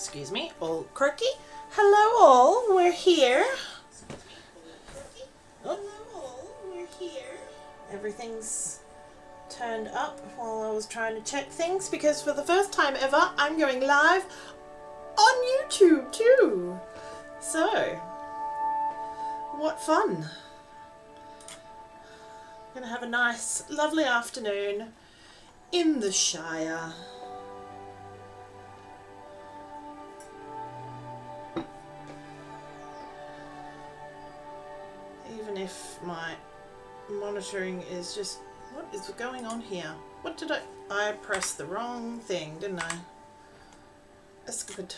Excuse me, all croaky. Hello all, we're here. Oh. Everything's turned up while I was trying to check things because for the first time ever I'm going live on YouTube too. So, what fun. I'm going to have a nice, lovely afternoon in the Shire. Even if my monitoring is just... What is going on here? What did I pressed the wrong thing, didn't I? That's good.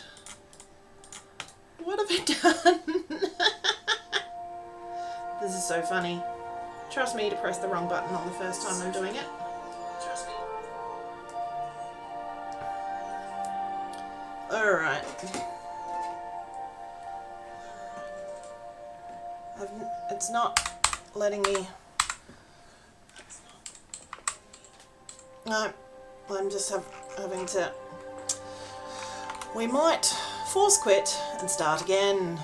What have I done? This is so funny. Trust me to press the wrong button on the first time I'm doing it. Trust me. Alright. It's not letting me... No, I'm just having to... We might force quit and start again.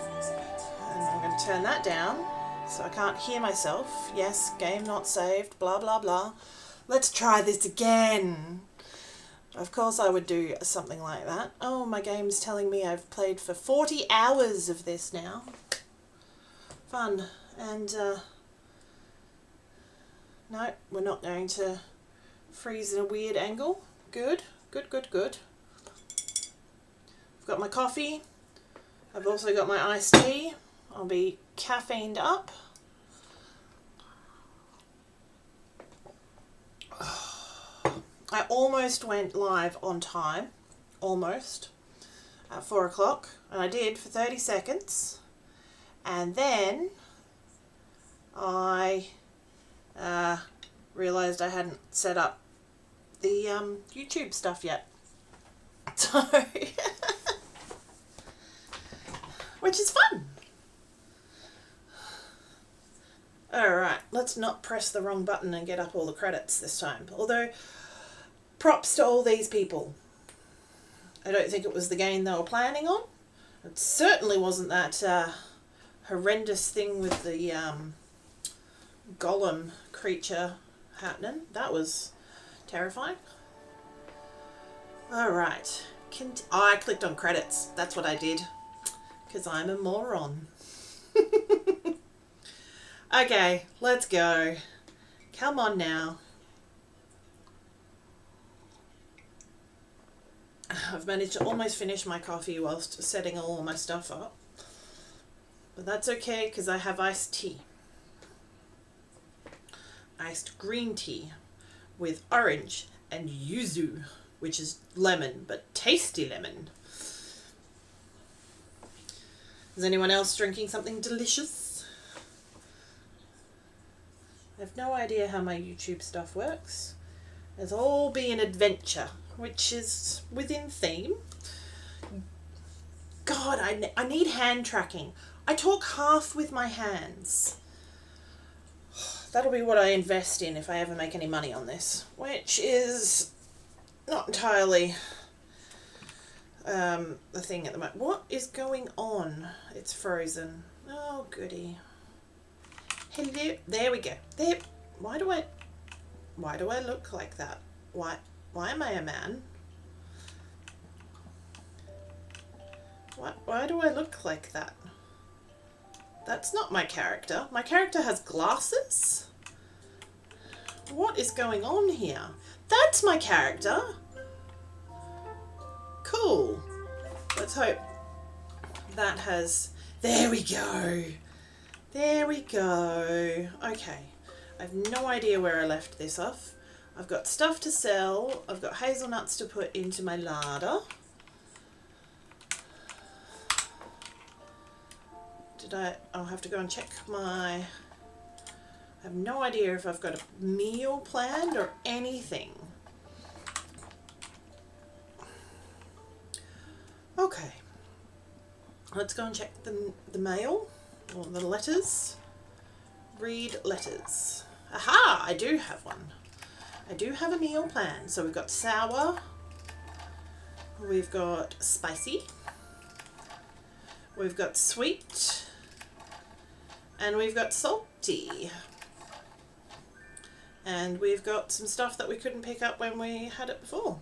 And I'm going to turn that down so I can't hear myself. Yes, game not saved, blah blah blah. Let's try this again. Of course I would do something like that. Oh, my game's telling me I've played for 40 hours of this now. Fun. And no, we're not going to freeze at a weird angle. Good, good, good, good. I've got my coffee. I've also got my iced tea. I'll be caffeined up. I almost went live on time. Almost. At 4 o'clock. And I did for 30 seconds. And then I realised I hadn't set up the YouTube stuff yet. So, which is fun. Alright, let's not press the wrong button and get up all the credits this time. Although, props to all these people. I don't think it was the game they were planning on. It certainly wasn't that horrendous thing with the golem creature happening. That was terrifying. Alright. I clicked on credits. That's what I did. Because I'm a moron. Okay, let's go. Come on now. I've managed to almost finish my coffee whilst setting all my stuff up. But that's okay because I have iced tea. Iced green tea with orange and yuzu, which is lemon, but tasty lemon. Is anyone else drinking something delicious? I have no idea how my YouTube stuff works. It's all be an adventure, which is within theme. God, I need hand tracking. I talk half with my hands. That'll be what I invest in if I ever make any money on this, which is not entirely the thing at the moment. What is going on? It's frozen. Oh, goody. Hello. There we go. There. Why do I look like that? Why am I a man? Why do I look like that? That's not my character. My character has glasses? What is going on here? That's my character. Cool. Let's hope that has... There we go. There we go. Okay. I have no idea where I left this off. I've got stuff to sell. I've got hazelnuts to put into my larder. I'll have to go and check my... I have no idea if I've got a meal planned or anything. Okay. Let's go and check the mail, or the letters. Read letters. Aha! I do have one. I do have a meal plan. So we've got sour, we've got spicy, we've got sweet, and we've got salty. And we've got some stuff that we couldn't pick up when we had it before.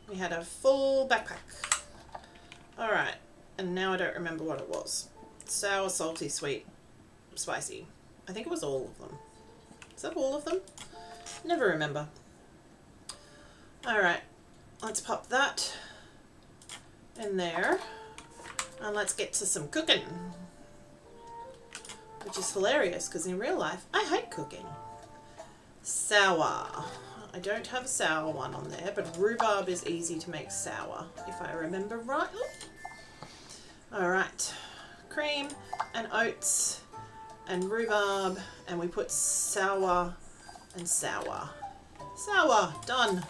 We had a full backpack. Alright, and now I don't remember what it was. Sour, salty, sweet, spicy. I think it was all of them. Is that all of them? Never remember. Alright, let's pop that in there. And let's get to some cooking. Which is hilarious because in real life, I hate cooking. Sour. I don't have a sour one on there, but rhubarb is easy to make sour, if I remember rightly. Alright, cream and oats and rhubarb, and we put sour and sour. Sour, done.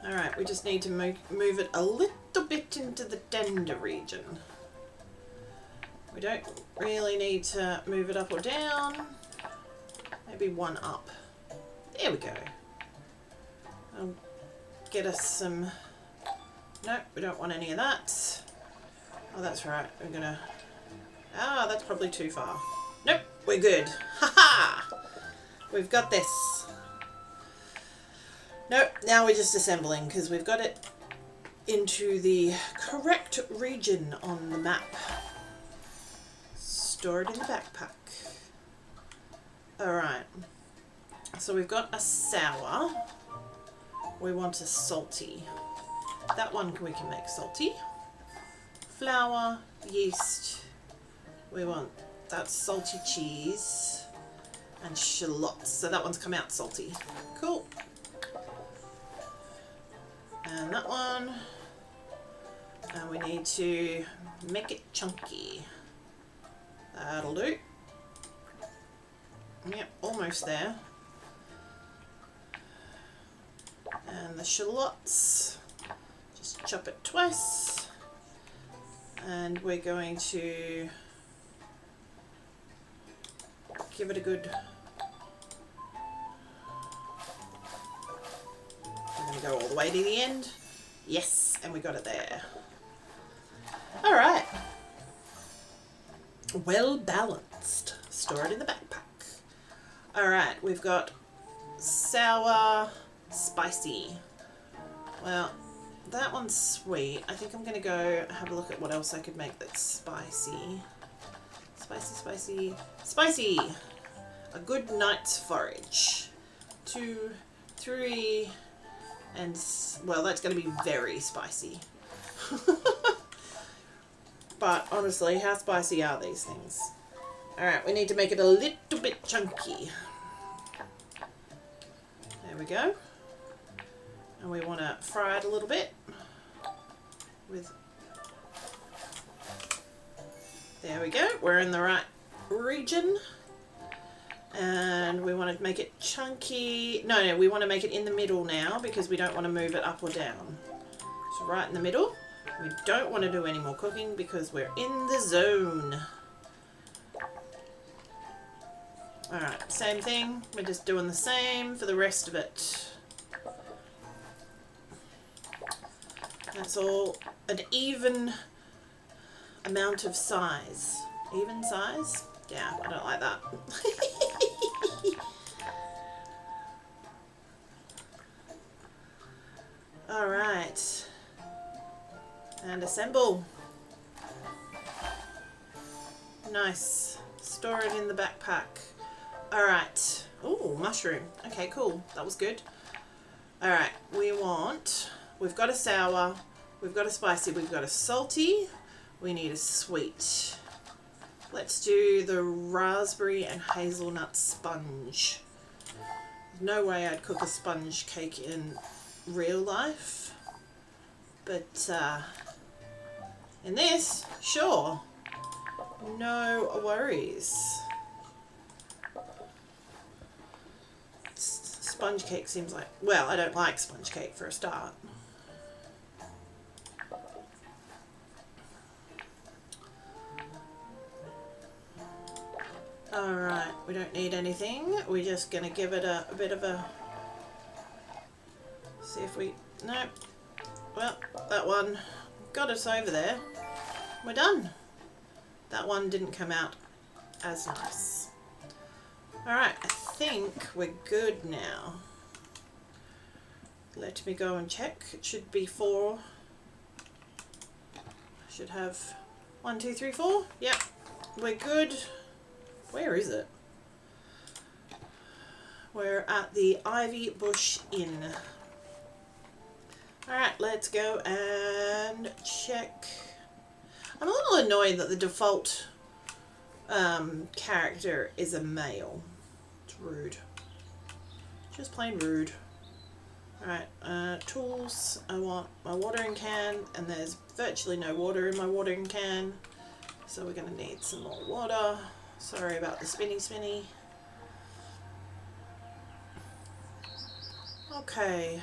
Alright, we just need to move it a little bit into the tender region. We don't really need to move it up or down. Maybe one up. There we go. I'll get us some... Nope, we don't want any of that. Oh, that's right. We're gonna... Ah, that's probably too far. Nope, we're good. Ha-ha! We've got this. Nope, now we're just assembling because we've got it into the correct region on the map. Store it in the backpack. Alright, so we've got a sour, we want a salty. That one we can make salty. Flour, yeast, we want that salty cheese, and shallots, so that one's come out salty. Cool. And that one, and we need to make it chunky. That'll do. Yep, almost there. And the shallots, just chop it twice. And we're going to give it a good... We're going to go all the way to the end. Yes, and we got it there. Alright. Well balanced. Store it in the backpack. Alright, we've got sour, spicy. Well, that one's sweet. I think I'm going to go have a look at what else I could make that's spicy. Spicy, spicy, spicy! A good night's forage. 2, 3, and... Well, that's going to be very spicy. But honestly, how spicy are these things? Alright, we need to make it a little bit chunky. There we go. And we want to fry it a little bit with... There we go, we're in the right region. And we want to make it chunky. No, we want to make it in the middle now because we don't want to move it up or down. So right in the middle. We don't want to do any more cooking because we're in the zone. Alright, same thing. We're just doing the same for the rest of it. That's all an even amount of size. Even size? Yeah, I don't like that. Alright. And assemble. Nice. Store it in the backpack. Alright. Ooh, mushroom. Okay, cool. That was good. Alright, we've got a sour, we've got a spicy, we've got a salty, we need a sweet. Let's do the raspberry and hazelnut sponge. No way I'd cook a sponge cake in real life, but in this, sure. No worries. Sponge cake seems like... Well, I don't like sponge cake for a start. Alright, we don't need anything. We're just going to give it a bit of a... See if we... Nope. Well, that one got us over there. We're done. That one didn't come out as nice. Alright, I think we're good now. Let me go and check. It should be 4. I should have 1, 2, 3, 4. Yep, we're good. Where is it? We're at the Ivy Bush Inn. Alright, let's go and check. I'm a little annoyed that the default character is a male. It's rude. Just plain rude. Alright, tools. I want my watering can, and there's virtually no water in my watering can. So we're going to need some more water. Sorry about the spinny. Okay.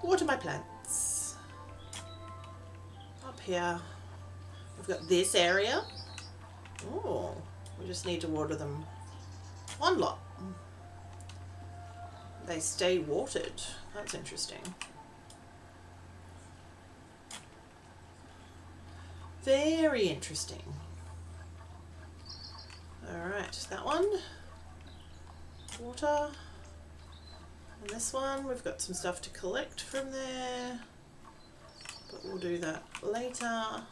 Water my plants. Up here. We've got this area. Oh, we just need to water them 1 lot. They stay watered. That's interesting. Very interesting. Alright, that one. Water. And this one, we've got some stuff to collect from there. But we'll do that later.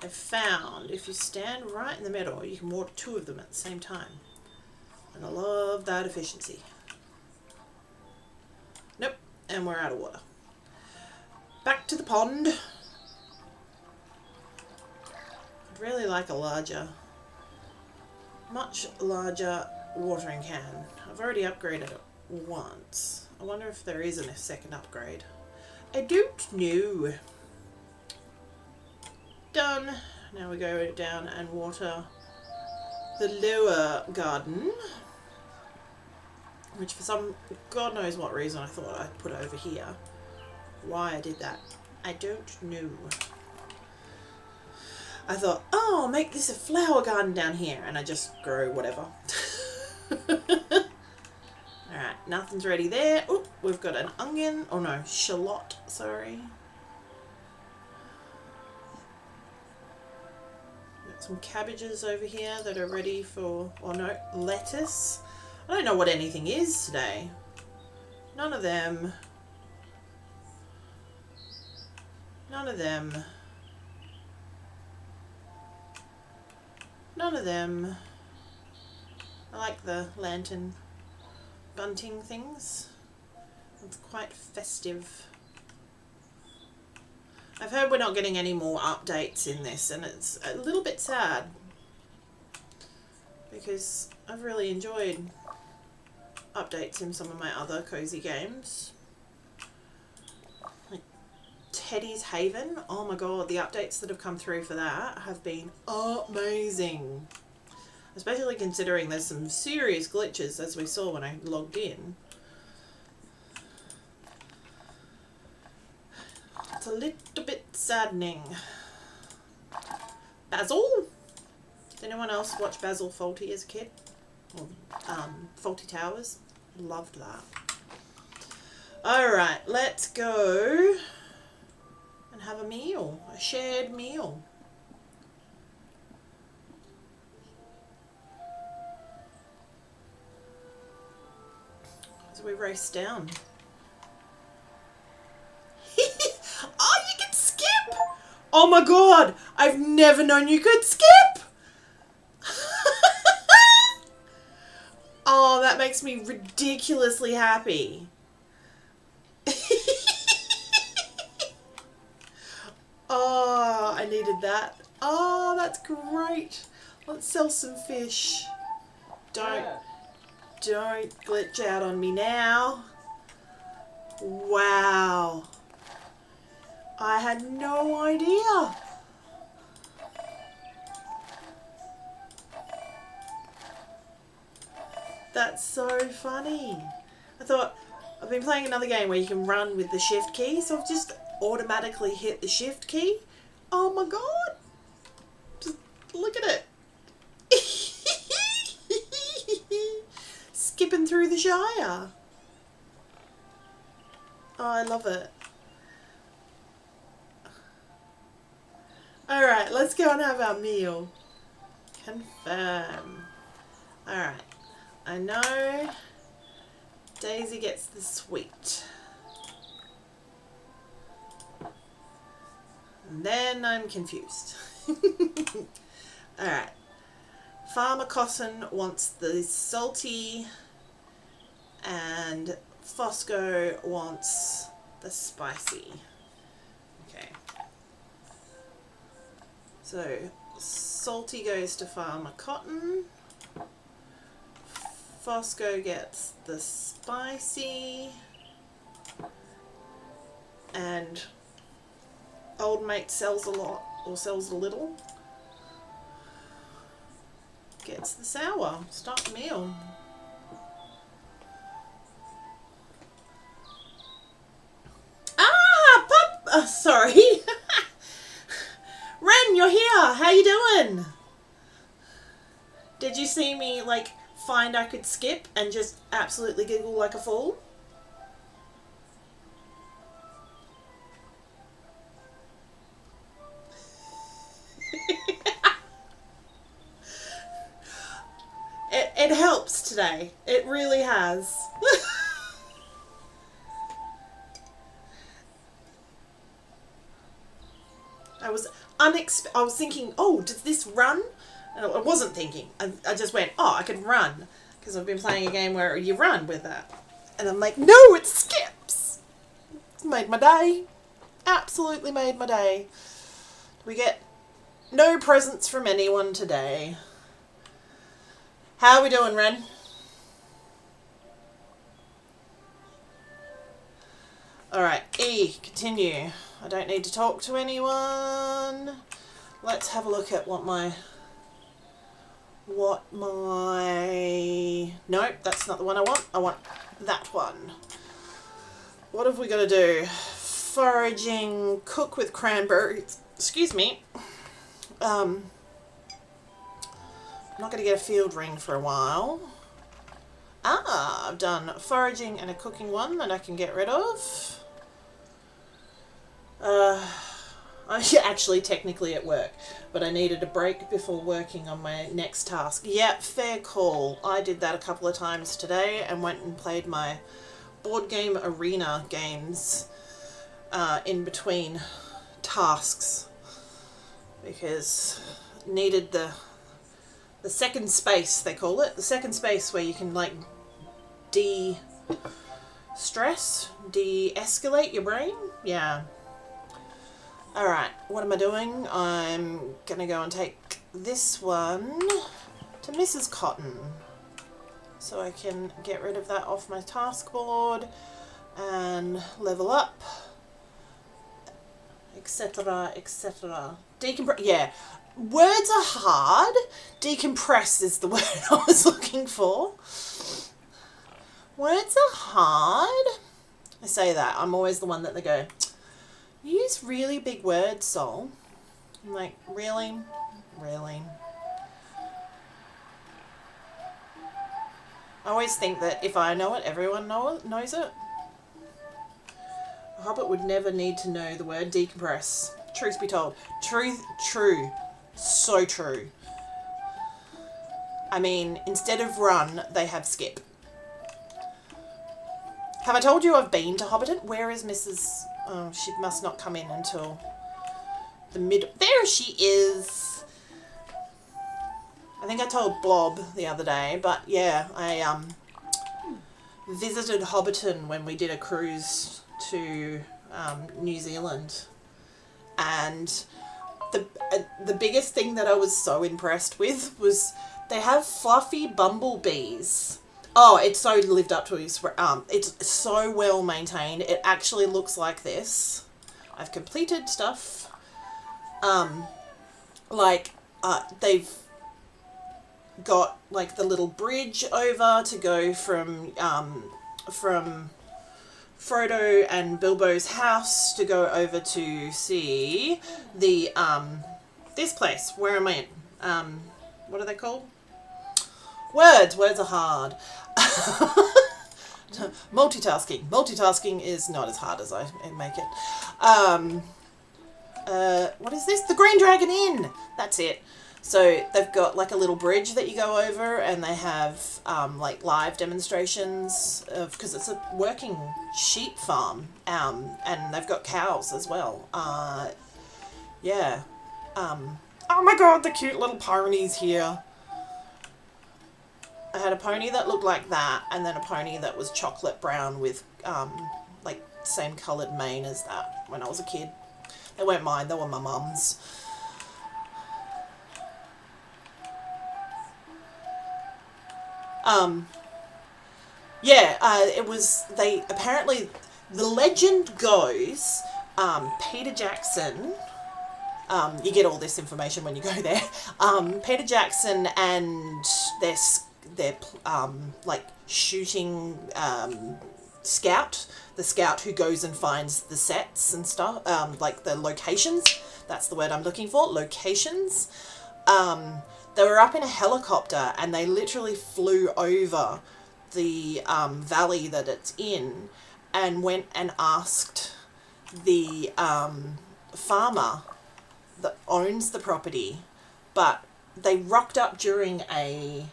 I've found if you stand right in the middle, you can water 2 of them at the same time. And I love that efficiency. Nope, and we're out of water. Back to the pond. I'd really like a larger, much larger watering can. I've already upgraded it once. I wonder if there is a second upgrade. I don't know. Done. Now we go down and water the lower garden, which for some God knows what reason I thought I'd put over here. Why I did that, I don't know. I thought, oh, I'll make this a flower garden down here, and I just grow whatever. Alright, nothing's ready there. Oh, we've got an onion. Oh no, shallot, sorry. Got some cabbages over here that are ready for, or no, lettuce. I don't know what anything is today. None of them. None of them. None of them. I like the lantern bunting things. It's quite festive. I've heard we're not getting any more updates in this, and it's a little bit sad because I've really enjoyed updates in some of my other cozy games. Like Teddy's Haven. Oh my god, the updates that have come through for that have been amazing. Especially considering there's some serious glitches, as we saw when I logged in. It's a little bit saddening. Basil? Did anyone else watch Basil Fawlty as a kid? Or Fawlty Towers? Loved that. Alright, let's go and have a meal. A shared meal. As we race down. Oh, you can skip! Oh my god! I've never known you could skip! Oh, that makes me ridiculously happy. Oh, I needed that. Oh, that's great. Let's sell some fish. Don't glitch out on me now. Wow. I had no idea. That's so funny. I thought, I've been playing another game where you can run with the shift key, so I've just automatically hit the shift key. Oh my god. Just look at it. Skipping through the Shire. Oh, I love it. Alright, let's go and have our meal. Confirm. Alright. I know Daisy gets the sweet. And then I'm confused. Alright. Farmer Cotton wants the salty and Fosco wants the spicy. Okay. So salty goes to Farmer Cotton. Fosco gets the spicy. And old mate sells a lot or sells a little. Gets the sour. Start the meal. Sorry. Ren, you're here. How you doing? Did you see me, like, find I could skip and just absolutely giggle like a fool? It helps today. It really has. I was thinking, oh, does this run? And I wasn't thinking. I just went, oh, I could run. Because I've been playing a game where you run with that. And I'm like, no, it skips. It's made my day. Absolutely made my day. We get no presents from anyone today. How are we doing, Ren? Alright, E, continue. I don't need to talk to anyone. Let's have a look at what my... Nope, that's not the one I want. I want that one. What have we got to do? Foraging, cook with cranberries. Excuse me. I'm not going to get a field ring for a while. I've done foraging and a cooking one that I can get rid of. Actually, technically at work, but I needed a break before working on my next task. Yeah, fair call. I did that a couple of times today and went and played my board game arena games in between tasks because needed the second space, they call it. The second space where you can, like, de-stress, de-escalate your brain. Yeah. Alright, what am I doing? I'm going to go and take this one to Mrs. Cotton so I can get rid of that off my task board and level up, etc., etc. Decompress. Yeah. Words are hard. Decompress is the word I was looking for. Words are hard. I say that. I'm always the one that they go, you use really big words, Sol. I'm like, really? Really? I always think that if I know it, everyone knows it. A hobbit would never need to know the word decompress. Truth be told. True. So true. I mean, instead of run, they have skip. Have I told you I've been to Hobbiton? Where is Mrs... Oh, she must not come in until the mid... There she is! I think I told Blob the other day, but yeah, I visited Hobbiton when we did a cruise to New Zealand. And the biggest thing that I was so impressed with was they have fluffy bumblebees. Oh, it's so lived up to its it's so well maintained. It actually looks like this. I've completed stuff. They've got like the little bridge over to go from Frodo and Bilbo's house to go over to see the this place. Where am I in? What are they called? Words are hard. Multitasking is not as hard as I make it. what is this? The Green Dragon Inn! That's it. So they've got like a little bridge that you go over, and they have like live demonstrations of, because it's a working sheep farm, and they've got cows as well. Yeah. Oh my god, the cute little ponies here. I had a pony that looked like that, and then a pony that was chocolate brown with like same coloured mane as that when I was a kid. They weren't mine, they were my mum's. It was, they, apparently, the legend goes, Peter Jackson, you get all this information when you go there, Peter Jackson and their like, shooting, scout, the scout who goes and finds the sets and stuff, like the locations, that's the word I'm looking for, locations, they were up in a helicopter and they literally flew over the valley that it's in and went and asked the farmer that owns the property, but they rocked up during a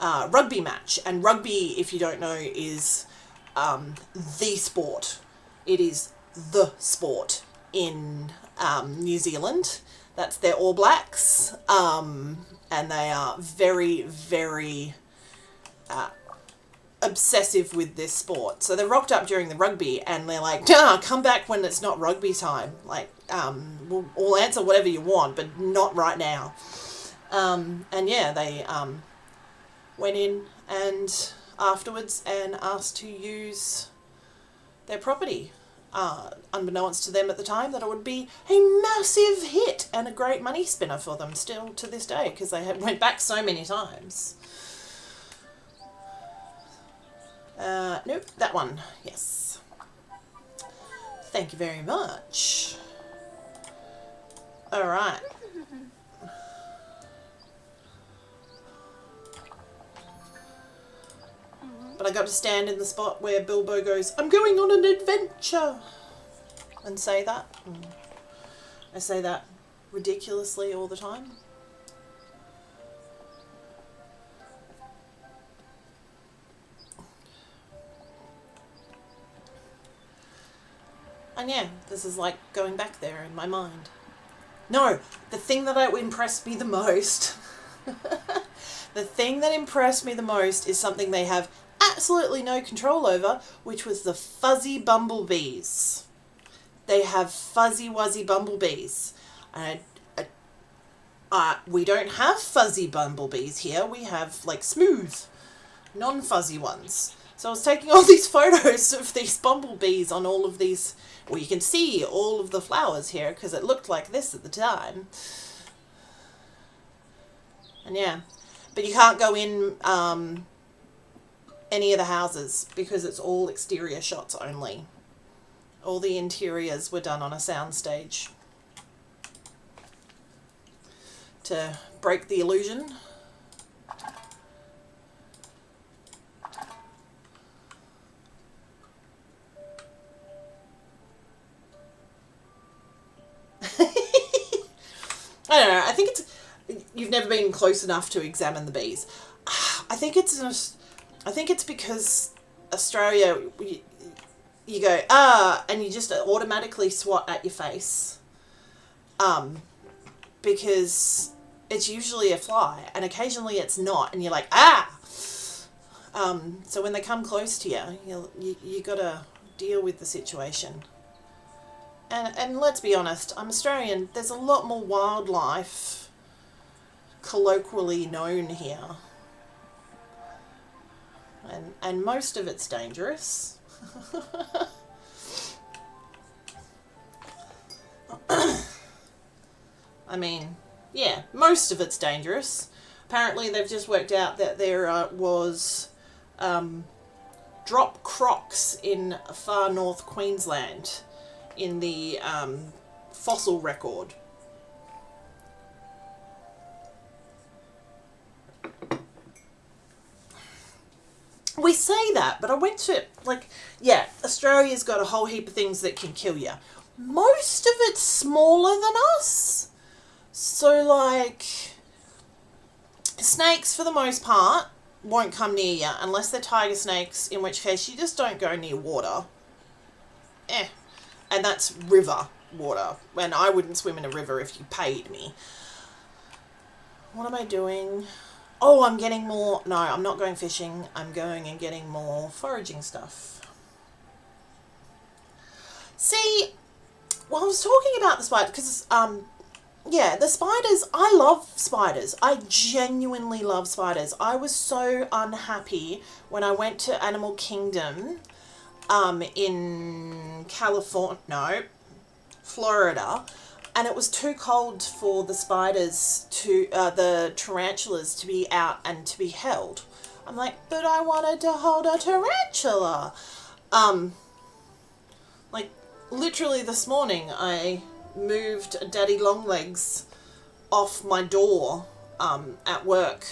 rugby match, and rugby, if you don't know, is the sport. It is the sport in New Zealand. That's their All Blacks, and they are very, very obsessive with this sport. So they rocked up during the rugby, and they're like, come back when it's not rugby time. Like, we'll answer whatever you want, but not right now. And yeah, they went in and afterwards and asked to use their property. Unbeknownst to them at the time that it would be a massive hit and a great money spinner for them still to this day, because they went back so many times. Nope, that one, yes. Thank you very much. Alright. But I got to stand in the spot where Bilbo goes, I'm going on an adventure, and say that. I say that ridiculously all the time. And yeah, this is like going back there in my mind. No, the thing that impressed me the most, the thing that impressed me the most is something they have absolutely no control over, which was the fuzzy bumblebees. They have fuzzy wuzzy bumblebees. And we don't have fuzzy bumblebees here. We have like smooth, non-fuzzy ones. So I was taking all these photos of these bumblebees on all of these. Well, you can see all of the flowers here because it looked like this at the time. And yeah, but you can't go in any of the houses because it's all exterior shots only. All the interiors were done on a soundstage to break the illusion. I don't know, I think it's, you've never been close enough to examine the bees. I think it's because Australia, you go, and you just automatically swat at your face. Because it's usually a fly, and occasionally it's not, and you're like, so when they come close to you, you gotta deal with the situation. And let's be honest, I'm Australian, there's a lot more wildlife colloquially known here. And most of it's dangerous. I mean, yeah, most of it's dangerous. Apparently they've just worked out that there was drop crocs in far north Queensland in the fossil record. We say that, but I went to, like, yeah, Australia's got a whole heap of things that can kill you. most of it's smaller than us. So, like, snakes, for the most part, won't come near you unless they're tiger snakes, in which case you just don't go near water. And that's river water. And I wouldn't swim in a river if you paid me. What am I doing? Oh, I'm getting more... No, I'm not going fishing. I'm going and getting more foraging stuff. See, well, I was talking about the spider because, yeah, the spiders, I love spiders. I genuinely love spiders. I was so unhappy when I went to Animal Kingdom in Florida, and it was too cold for the spiders to, the tarantulas to be out and to be held. I'm like, but I wanted to hold a tarantula. Like, literally this morning I moved Daddy Longlegs off my door at work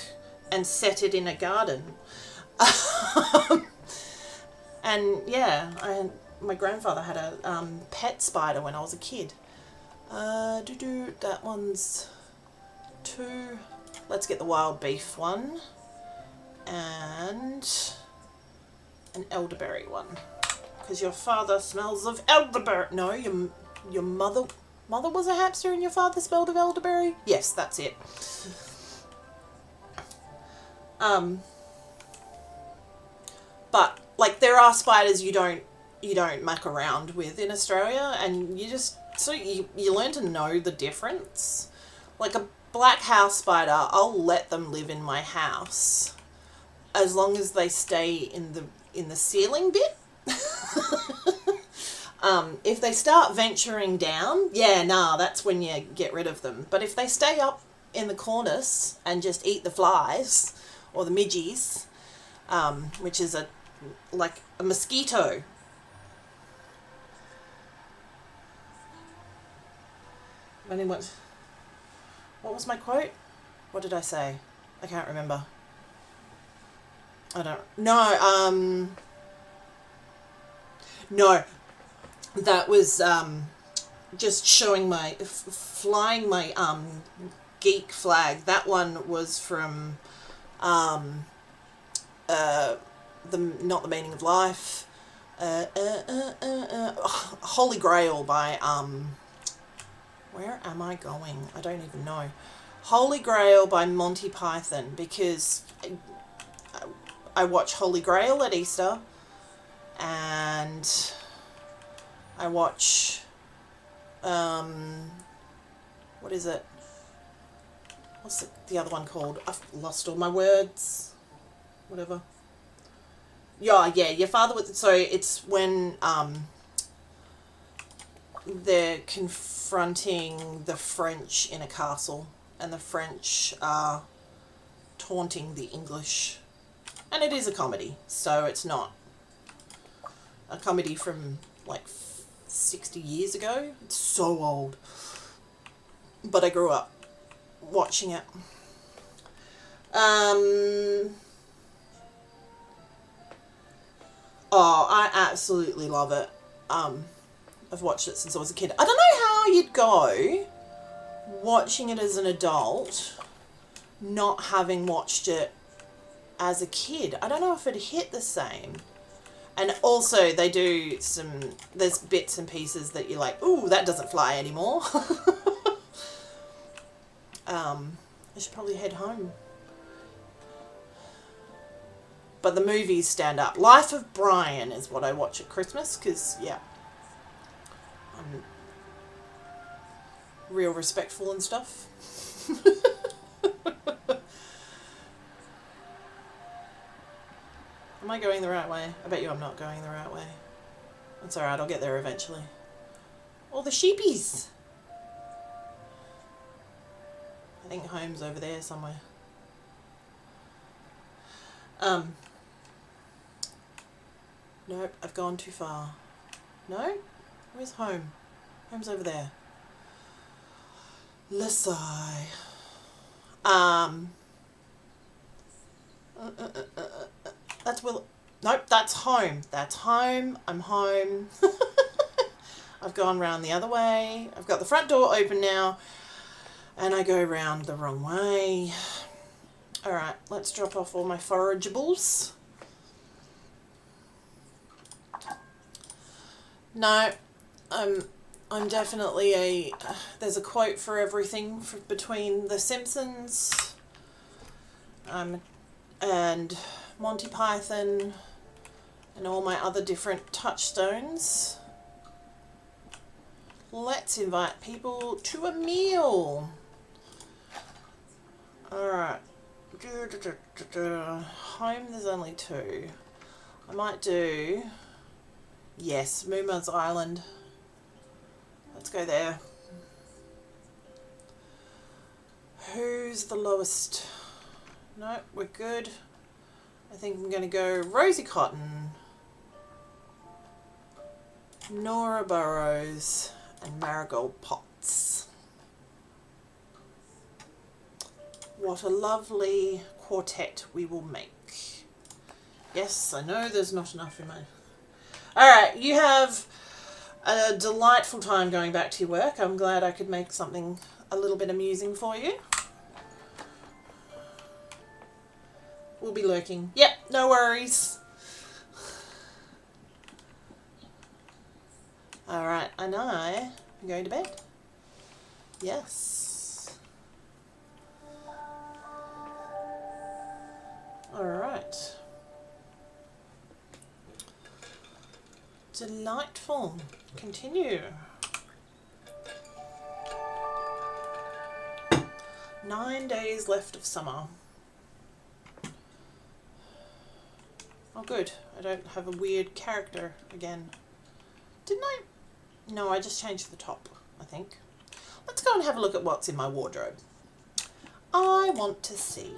and set it in a garden. And yeah, my grandfather had a pet spider when I was a kid. That one's 2. Let's get the wild beef one and an elderberry one, because your father smells of elderberry. No, your mother was a hamster and your father smelled of elderberry. Yes, that's it. But like, there are spiders you don't muck around with in Australia, and you just you learn to know the difference. Like a black house spider, I'll let them live in my house as long as they stay in the ceiling bit. If they start venturing down, that's when you get rid of them. But if they stay up in the cornice and just eat the flies or the midgies, which is like a mosquito. What was my quote? What did I say? I can't remember. I don't... No, no. That was just showing flying my geek flag. That one was from Not the Meaning of Life. Holy Grail by where am I going? I don't even know. Holy Grail by Monty Python, because I watch Holy Grail at Easter, and I watch what is it? What's the other one called? I've lost all my words. Whatever. Yeah, your father was... So it's when they're confronting the French in a castle, and the French are taunting the English. And it is a comedy, so it's not a comedy from like 60 years ago. It's so old. But I grew up watching it. Oh, I absolutely love it. I've watched it since I was a kid. I don't know how you'd go watching it as an adult, not having watched it as a kid. I don't know if it'd hit the same. And also they do there's bits and pieces that you're like, ooh, that doesn't fly anymore. I should probably head home. But the movies stand up. Life of Brian is what I watch at Christmas, because, yeah, I'm real respectful and stuff. Am I going the right way? I bet you I'm not going the right way. It's alright, I'll get there eventually. Oh, the sheepies! I think home's over there somewhere. Nope, I've gone too far. No? Where's home? Home's over there. Lesai. That's Will. Nope, that's home. That's home. I'm home. I've gone round the other way. I've got the front door open now, and I go round the wrong way. Alright, let's drop off all my forageables. No, I'm definitely there's a quote for everything between The Simpsons and Monty Python and all my other different touchstones. Let's invite people to a meal. Alright. Home, there's only 2. I might do, yes, Mooma's Island. Let's go there. Who's the lowest? No, we're good. I think I'm going to go Rosie Cotton, Nora Burrows, and Marigold Potts. What a lovely quartet we will make. Yes, I know there's not enough in my... Alright, you have a delightful time going back to your work. I'm glad I could make something a little bit amusing for you. We'll be lurking. Yep, no worries. Alright, and I'm going to bed. Yes. Alright. Delightful. Continue. 9 days left of summer. Oh good, I don't have a weird character again. Didn't I? No, I just changed the top, I think. Let's go and have a look at what's in my wardrobe. I want to see.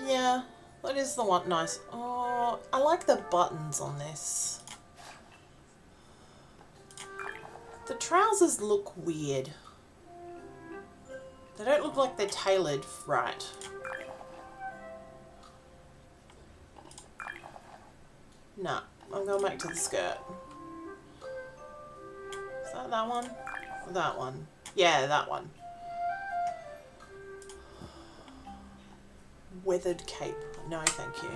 Yeah, that is the one. Nice. Oh, I like the buttons on this. The trousers look weird. They don't look like they're tailored right. Nah, I'm going back to the skirt. Is that one? Or that one? Yeah, that one. Weathered cape. No, thank you.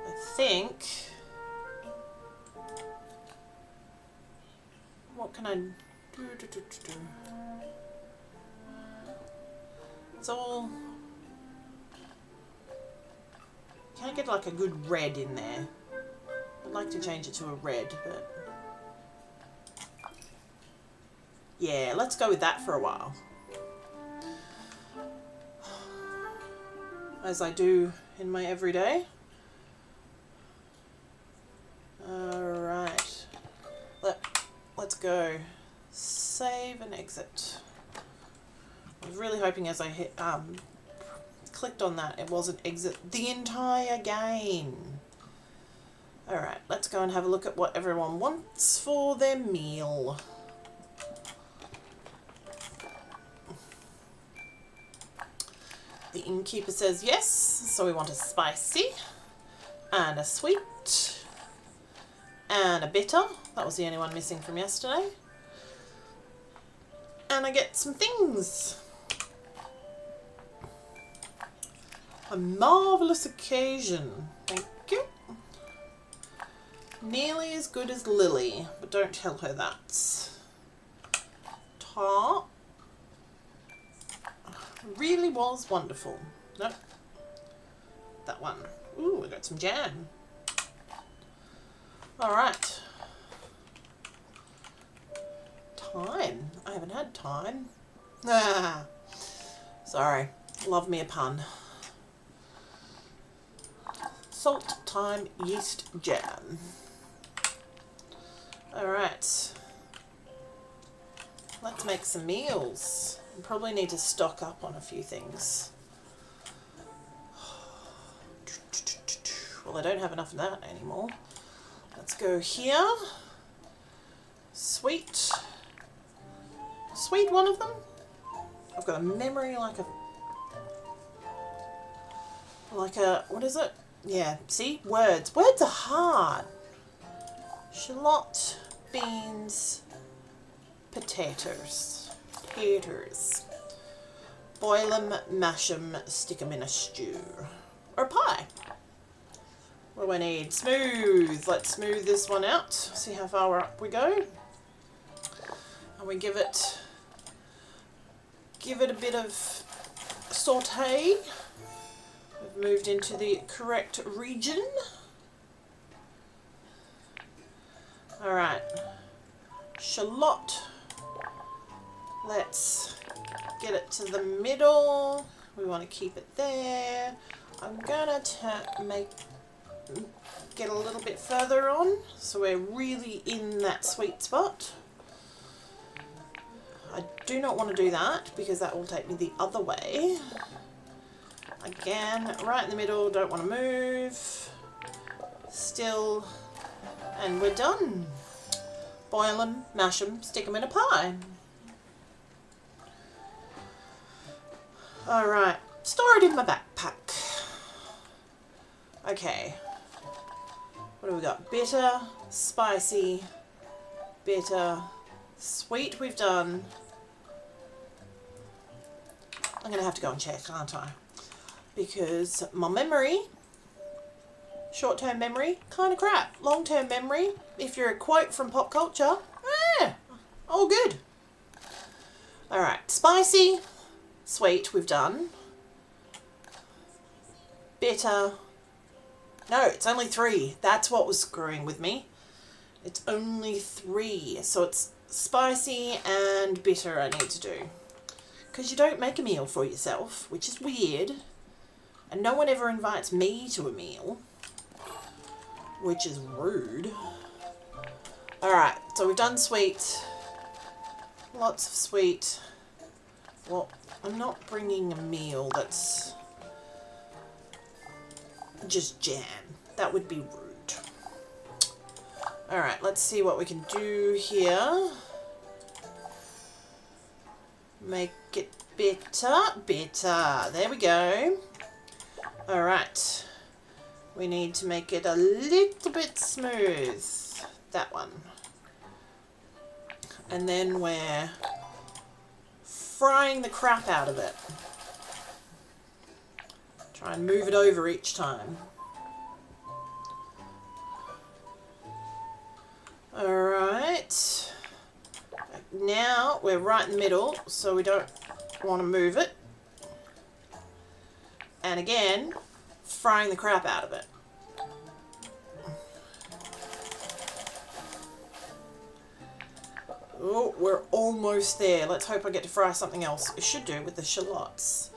I think... What can I do? It's all... Can I get like a good red in there? I'd like to change it to a red, but... Yeah, let's go with that for a while. As I do in my everyday. Alright. Let's go. Save and exit. I was really hoping as I hit clicked on that it wasn't exit the entire game. Alright, let's go and have a look at what everyone wants for their meal. The innkeeper says yes, so we want a spicy and a sweet and a bitter. That was the only one missing from yesterday. And I get some things. A marvellous occasion. Thank you. Nearly as good as Lily, but don't tell her that. Tart. Really was wonderful. No. That one. Ooh, we got some jam. Alright. Time. I haven't had time. Ah. Sorry. Love me a pun. Salt, thyme, yeast, jam. Alright. Let's make some meals. I probably need to stock up on a few things. Well, I don't have enough of that anymore. Let's go here. Sweet. Sweet, one of them. I've got a memory like a... Like a, what is it? Yeah, see? Words. Words are hard. Shallot, beans, potatoes. Potatoes. Boil them, mash them, stick them in a stew. Or a pie. What do I need? Smooth. Let's smooth this one out. See how far up we go. And we give it a bit of saute. We've moved into the correct region. Alright. Shallot. Let's get it to the middle. We want to keep it there. I'm gonna get a little bit further on so we're really in that sweet spot. I do not want to do that because that will take me the other way. Again, right in the middle, don't want to move. Still, and we're done. Boil them, mash them, stick them in a pie. Alright, store it in my backpack. Okay. What do we got? Bitter, spicy, bitter, sweet we've done. I'm going to have to go and check, aren't I? Because my memory, short-term memory, kind of crap. Long-term memory, if you're a quote from pop culture, all good. Alright, spicy, sweet we've done. Bitter. No, it's only 3. That's what was screwing with me. It's only 3. So it's spicy and bitter I need to do. Because you don't make a meal for yourself, which is weird. And no one ever invites me to a meal, which is rude. Alright, so we've done sweet. Lots of sweet. Well, I'm not bringing a meal that's just jam. That would be rude. Alright, let's see what we can do here. Make it bitter. Bitter. There we go. Alright. We need to make it a little bit smooth. That one. And then we're frying the crap out of it. Try and move it over each time. Alright. Now we're right in the middle, so we don't want to move it. And again, frying the crap out of it. Oh, we're almost there. Let's hope I get to fry something else. I should do with the shallots.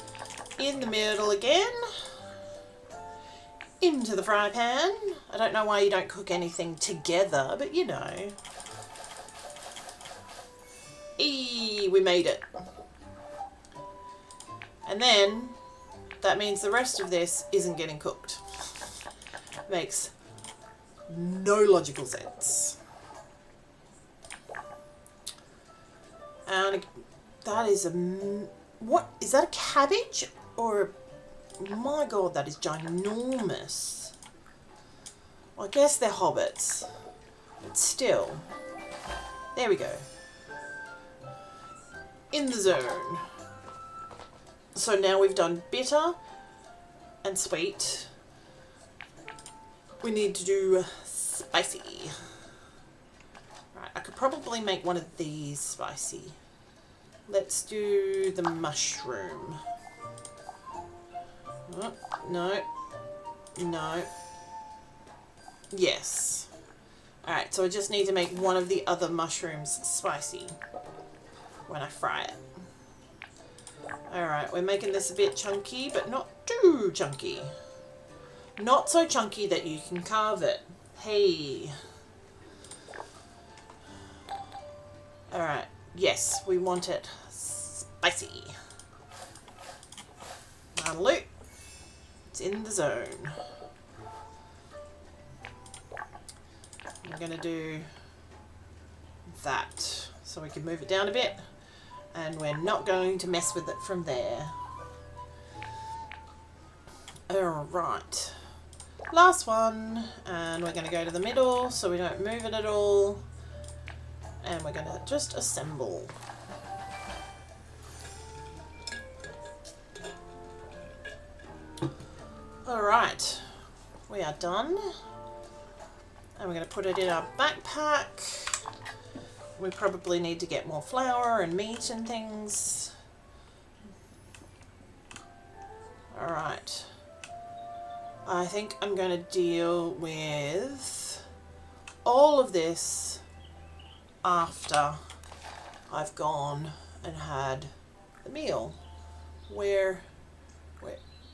In the middle again. Into the fry pan. I don't know why you don't cook anything together, but you know. Eee, we made it. And then, that means the rest of this isn't getting cooked. Makes no logical sense. And that is a... What? Is that a cabbage? Or... My god, that is ginormous. Well, I guess they're hobbits. But still. There we go. In the zone. So now we've done bitter and sweet. We need to do spicy. Right, I could probably make one of these spicy. Let's do the mushroom. Oh, no. No. Yes. Alright, so I just need to make one of the other mushrooms spicy when I fry it. Alright, we're making this a bit chunky, but not too chunky. Not so chunky that you can carve it. Hey. Alright, yes, we want it spicy. Look, it's in the zone. I'm going to do that so we can move it down a bit. And we're not going to mess with it from there. Alright. Last one. And we're going to go to the middle so we don't move it at all. And we're going to just assemble. Alright. We are done. And we're going to put it in our backpack. We probably need to get more flour and meat and things. Alright. I think I'm going to deal with all of this after I've gone and had the meal. Where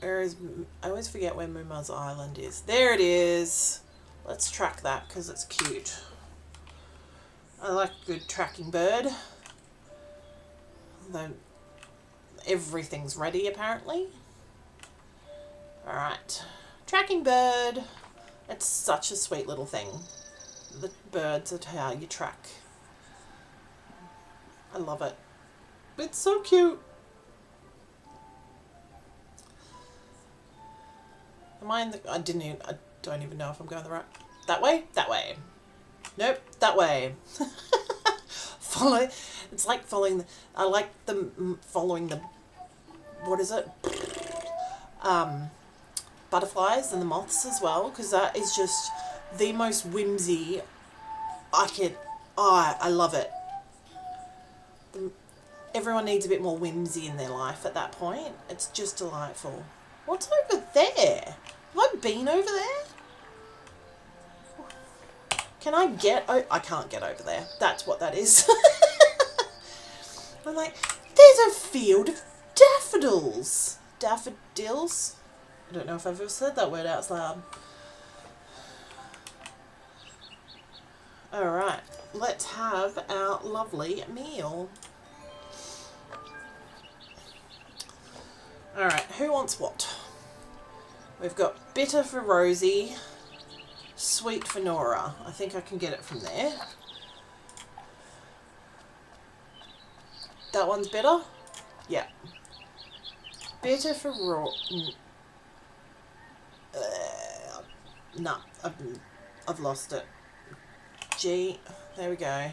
is... I always forget where Muma's Island is. There it is. Let's track that because it's cute. I like a good tracking bird. Though everything's ready apparently. Alright. Tracking bird. It's such a sweet little thing. The birds are how you track. I love it. It's so cute. Am I in the... I don't even know if I'm going the right... That way? That way. Nope, that way. Follow... It's like following the... I like following the... What is it? Butterflies and the moths as well, because that is just the most whimsy. I love it. Everyone needs a bit more whimsy in their life at that point. It's just delightful. What's over there? Have I been over there? Can I get... Oh, I can't get over there. That's what that is. I'm like, there's a field of daffodils. Daffodils? I don't know if I've ever said that word out loud. Alright, let's have our lovely meal. Alright, who wants what? We've got bitter for Rosie, sweet for Nora. I think I can get it from there. That one's bitter? Yeah. Bitter for nah, I've lost it. G, there we go.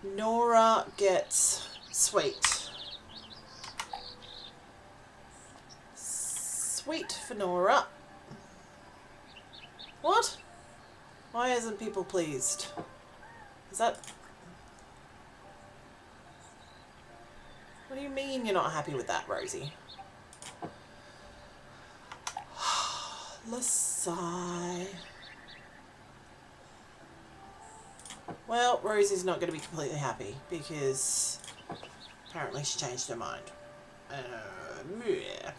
Nora gets sweet. Sweet for Nora. What? Why isn't people pleased? Is that... What do you mean you're not happy with that, Rosie? Let's sigh. Well, Rosie's not going to be completely happy because apparently she changed her mind. Yeah.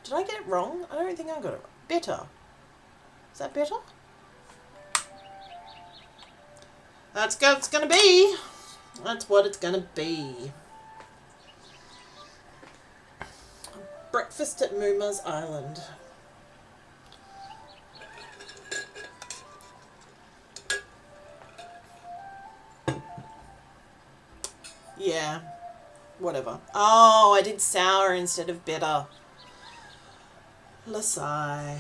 Did I get it wrong? I don't think I got it wrong. Bitter. Is that bitter? That's what it's going to be. That's what it's going to be. Breakfast at Muma's Island. Yeah, whatever. Oh, I did sour instead of bitter. Lasai.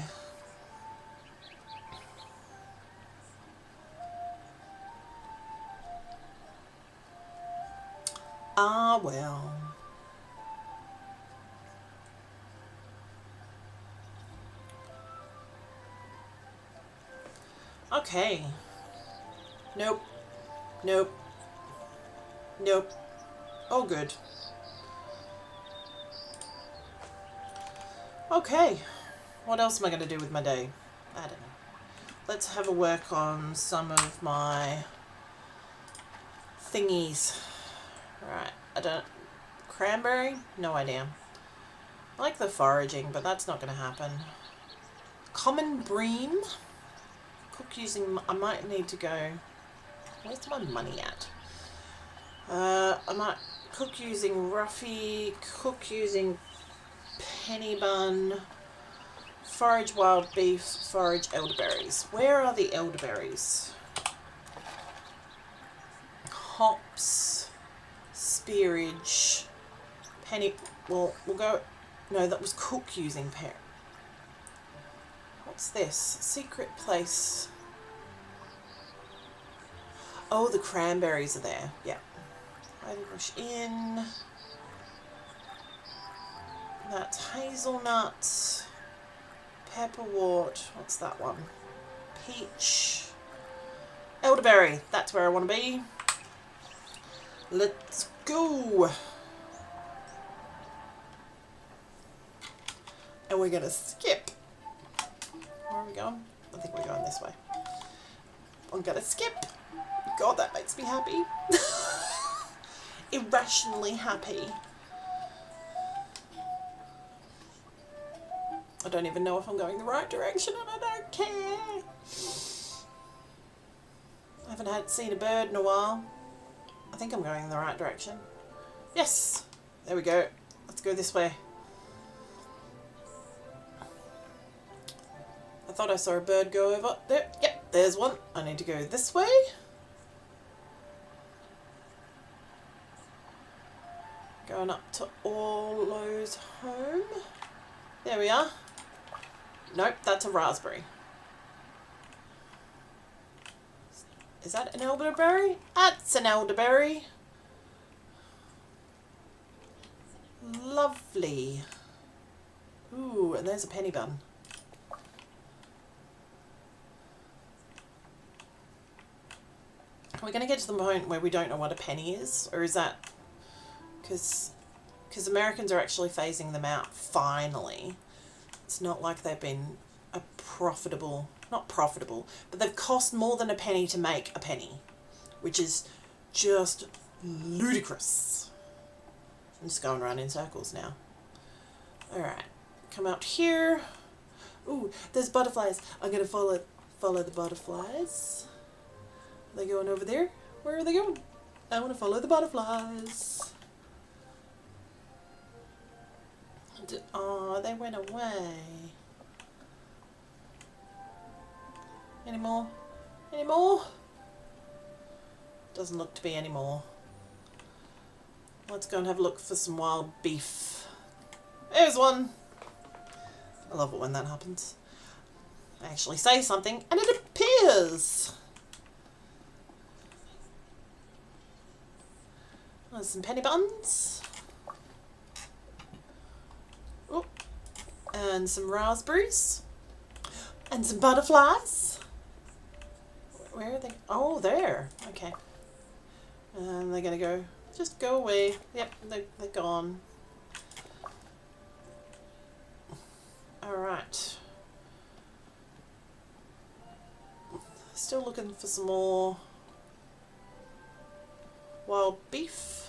Ah, well. Okay. Nope. Nope. Nope. Oh, good. Okay. What else am I going to do with my day? I don't know. Let's have a work on some of my thingies. Right. I don't... Cranberry? No idea. I like the foraging, but that's not going to happen. Common bream? Cook using... I might need to go... Where's my money at? I might cook using Ruffy, cook using penny bun, forage wild beef, forage elderberries. Where are the elderberries? Hops, spearage, penny... Well, we'll No, that was cook using pear. What's this? Secret place. Oh, the cranberries are there. Yeah. Bush in. That's hazelnuts. Pepperwort. What's that one? Peach. Elderberry. That's where I want to be. Let's go. And we're going to skip. Where are we going? I think we're going this way. I'm going to skip. God, that makes me happy. Irrationally happy. I don't even know if I'm going the right direction and I don't care. I haven't seen a bird in a while. I think I'm going in the right direction. Yes! There we go. Let's go this way. I thought I saw a bird go over there. Yep, there's one. I need to go this way. Going up to Orlo's home. There we are. Nope, that's a raspberry. Is that an elderberry? That's an elderberry. Lovely. Ooh, and there's a penny bun. Are we going to get to the point where we don't know what a penny is? Or is that... Because Americans are actually phasing them out, finally. It's not like they've been a profitable... Not profitable, but they've cost more than a penny to make a penny. Which is just ludicrous. I'm just going around in circles now. Alright, come out here. Ooh, there's butterflies. I'm going to follow the butterflies. Are they going over there? Where are they going? I want to follow the butterflies. Oh, they went away. Any more? Any more? Doesn't look to be any more. Let's go and have a look for some wild beef. There's one. I love it when that happens. I actually say something and it appears. There's some penny buns. Oh, and some raspberries. And some butterflies. Where are they? Oh, there. Okay. And they're going to go, just go away. Yep, they're gone. Alright. Still looking for some more wild beef.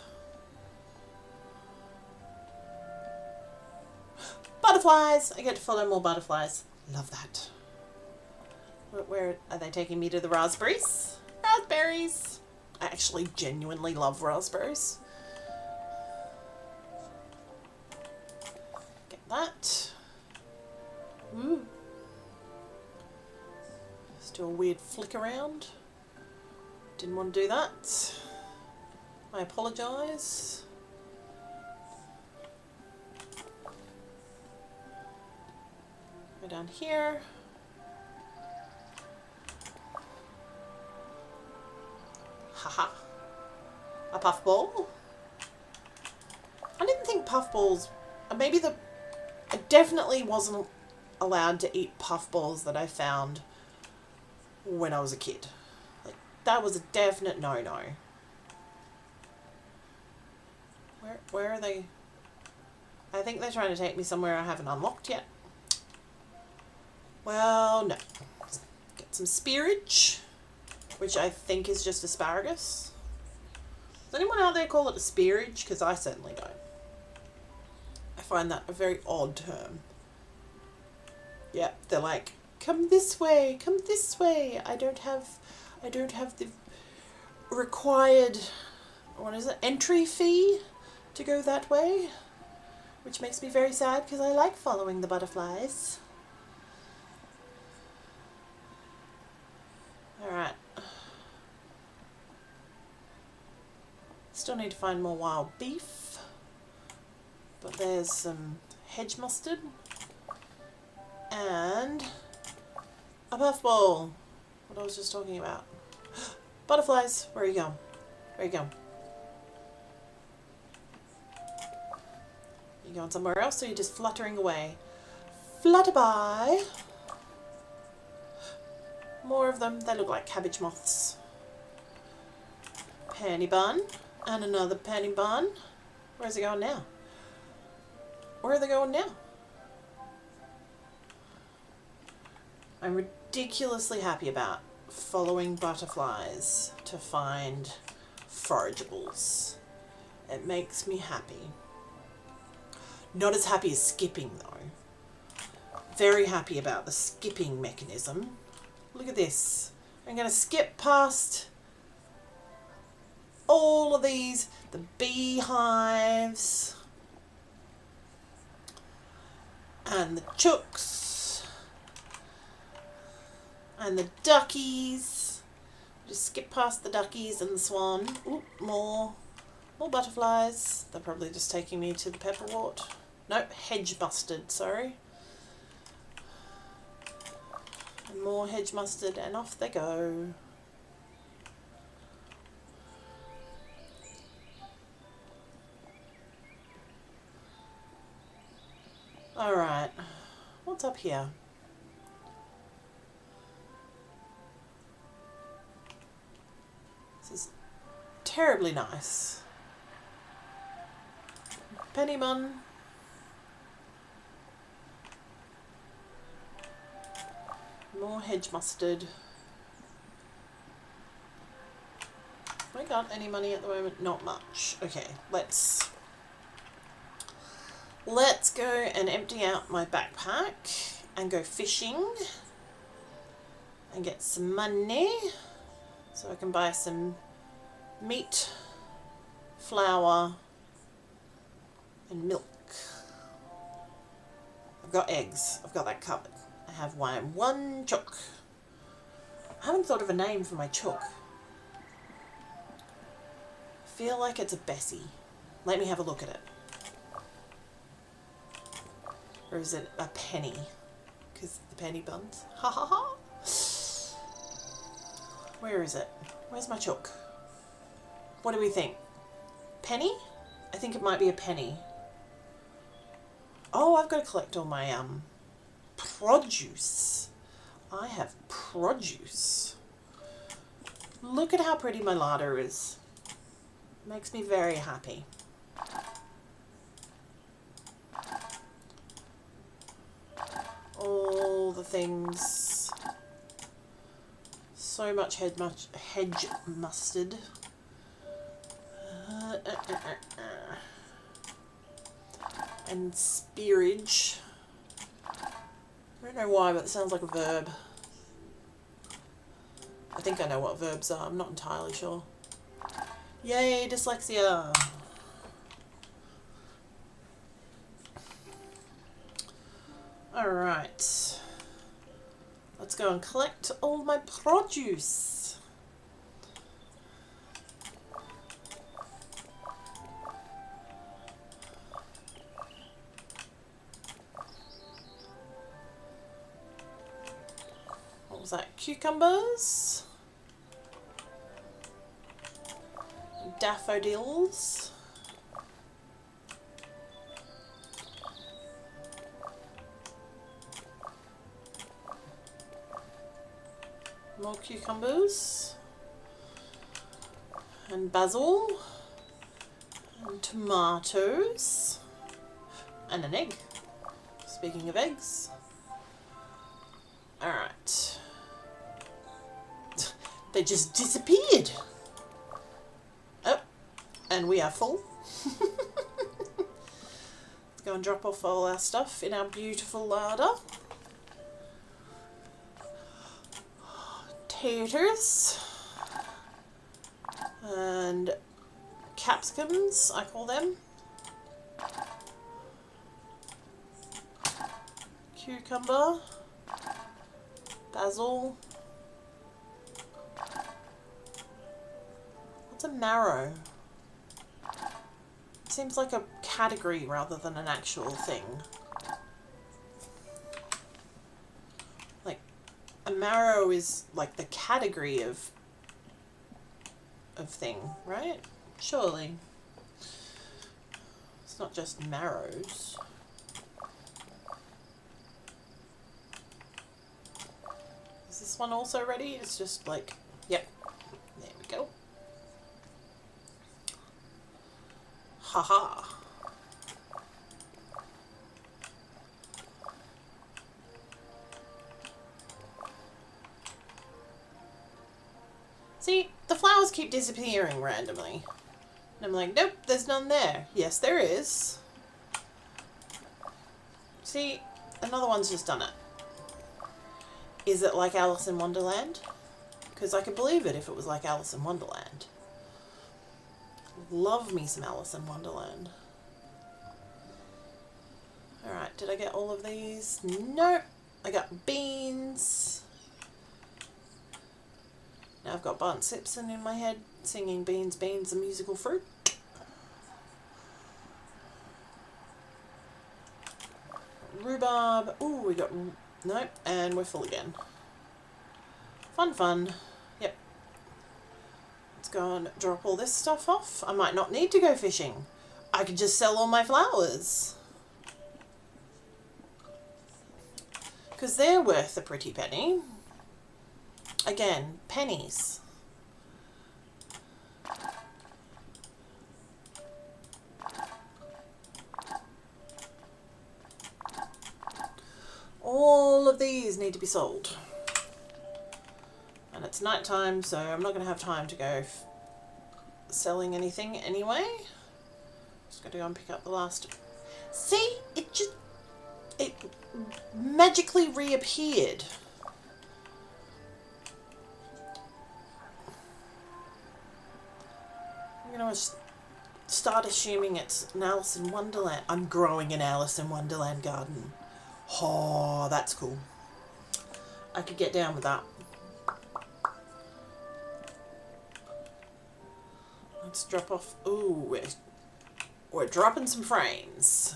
Butterflies! I get to follow more butterflies. Love that. Where are they taking me to? The raspberries? Raspberries! I actually genuinely love raspberries. Get that. Ooh. Still a weird flick around. Didn't want to do that. I apologise. Go down here. Haha. A puffball. I didn't think puffballs... Maybe I definitely wasn't allowed to eat puffballs that I found when I was a kid. Like, that was a definite no-no. Where are they? I think they're trying to take me somewhere I haven't unlocked yet. Well, no. Get some spearage, which I think is just asparagus. Does anyone out there call it a spearage? Because I certainly don't. I find that a very odd term. Yeah, they're like, come this way, come this way. I don't have the required, what is it, entry fee to go that way, which makes me very sad because I like following the butterflies. Alright. Still need to find more wild beef. But there's some hedge mustard, and a puffball. What I was just talking about. Butterflies. Where are you going? Where are you going? You going somewhere else, or are you just fluttering away? Flutter by. More of them. They look like cabbage moths. Penny bun. And another penny bun. Where's it going now? Where are they going now? I'm ridiculously happy about following butterflies to find forageables. It makes me happy. Not as happy as skipping though. Very happy about the skipping mechanism. Look at this. I'm going to skip past all of these, the beehives and the chooks and the duckies. Just skip past the duckies and the swan. Ooh, more butterflies. They're probably just taking me to the pepperwort. Nope, hedge mustard, sorry. And more hedge mustard, and off they go. Alright, what's up here? This is terribly nice. Penny bun. More hedge mustard. Have I got any money at the moment? Not much. Okay, let's go and empty out my backpack and go fishing and get some money so I can buy some meat, flour and milk. I've got eggs. I've got that covered. I have one chook. I haven't thought of a name for my chook. I feel like it's a Bessie. Let me have a look at it. Or is it a penny? Because the penny buns. Ha ha ha. Where is it? Where's my chook? What do we think? Penny? I think it might be a penny. Oh, I've got to collect all my produce. I have produce. Look at how pretty my larder is. Makes me very happy. All the things. So much hedge mustard. And spearage. I don't know why, but it sounds like a verb. I think I know what verbs are. I'm not entirely sure. Yay, dyslexia! Alright. Let's go and collect all my produce. What was that? Cucumbers. Daffodils. More cucumbers. And basil. And tomatoes. And an egg. Speaking of eggs. Alright. They just disappeared. Oh, and we are full. Let's go and drop off all our stuff in our beautiful larder. Taters. And capsicums, I call them. Cucumber. Basil. What's a marrow? It seems like a category rather than an actual thing. a marrow is like the category of thing, right? Surely. It's not just marrows. Is this one also ready? It's just like, yep. There we go. Haha. See, the flowers keep disappearing randomly. And I'm like, nope, there's none there. Yes, there is. See, another one's just done it. Is it like Alice in Wonderland? Because I could believe it if it was like Alice in Wonderland. Love me some Alice in Wonderland. Alright, did I get all of these? Nope. I got beans. Now I've got Bart Simpson in my head singing Beans, Beans, a musical fruit. Rhubarb. Ooh, we got... Nope. And we're full again. Fun, fun. Yep. Let's go and drop all this stuff off. I might not need to go fishing. I could just sell all my flowers. Because they're worth a pretty penny. Again, pennies. All of these need to be sold. And it's night time, so I'm not going to have time to go selling anything anyway. Just got to go and pick up the last. See, it magically reappeared. I'm going to start assuming it's an Alice in Wonderland. I'm growing an Alice in Wonderland garden. Oh, that's cool. I could get down with that. Let's drop off. Ooh, we're dropping some frames.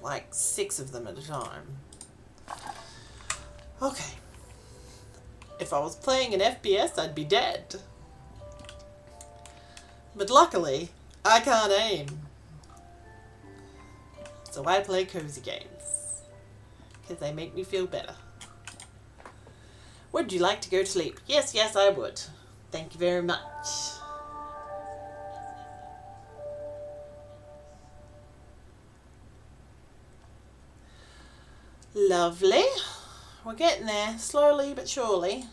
Like 6 of them at a time. Okay. If I was playing an FPS, I'd be dead. But luckily, I can't aim. So I play cozy games. Because they make me feel better. Would you like to go to sleep? Yes, yes, I would. Thank you very much. Lovely. We're getting there, slowly but surely.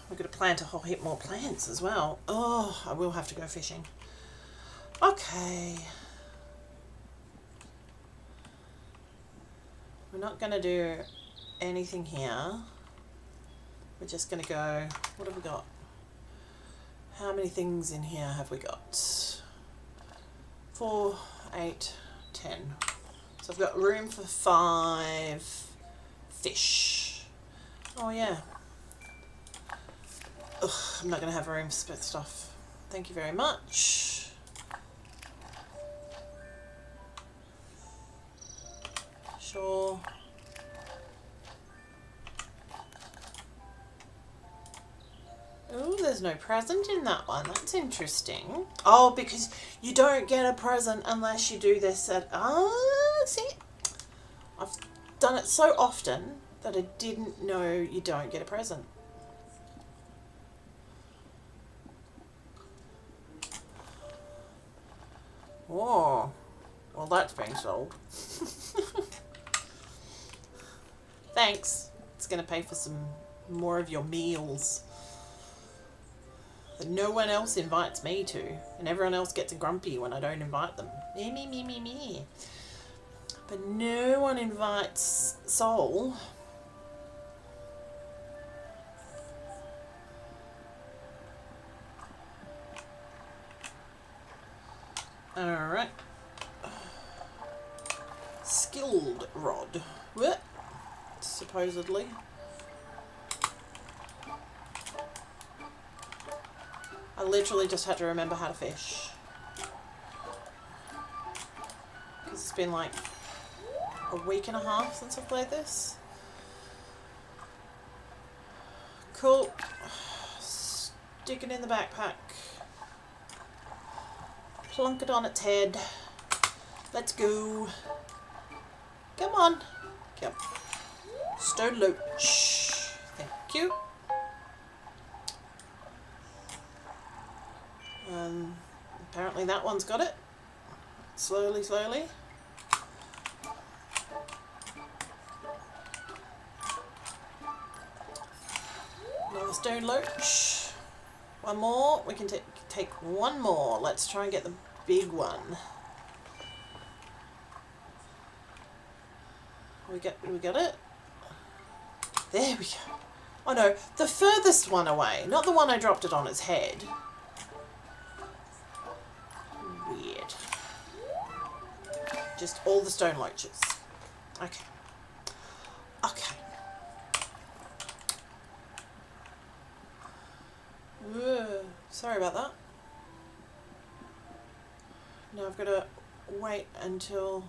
We're going to plant a whole heap more plants as well. Oh, I will have to go fishing. Okay. We're not going to do anything here. We're just going to go... What have we got? How many things in here have we got? 4, 8, 10. So I've got room for 5 fish. Oh yeah. Ugh, I'm not going to have room for stuff. Thank you very much. Sure. Oh, there's no present in that one. That's interesting. Oh, because you don't get a present unless you do this at... see? I've done it so often that I didn't know you don't get a present. Oh, well that's being sold. Thanks. It's going to pay for some more of your meals that no one else invites me to, and everyone else gets grumpy when I don't invite them. Me, me, me, me, me. But no one invites Soul. Alright. Skilled rod. What? Supposedly. I literally just had to remember how to fish. been like a week and a half since I've played this. Cool. Stick it in the backpack. Plunk it on its head. Let's go. Come on. Yep. Stone loach. Thank you. Apparently that one's got it. Slowly, slowly. Another stone loach. One more. We can take one more. Let's try and get the big one. We got it? There we go. Oh no, the furthest one away, not the one I dropped it on its head. Weird. Just all the stone loaches. Okay. Okay. Sorry about that. Now I've got to wait until...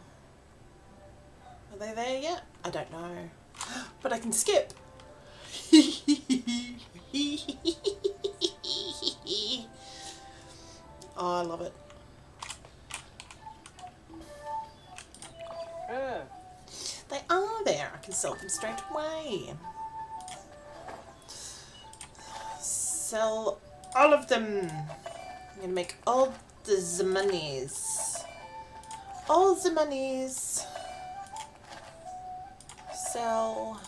Are they there yet? I don't know. But I can skip. Oh, I love it. They are there. I can sell them straight away. Sell all of them. I'm going to make all the monies. All the monies. Sell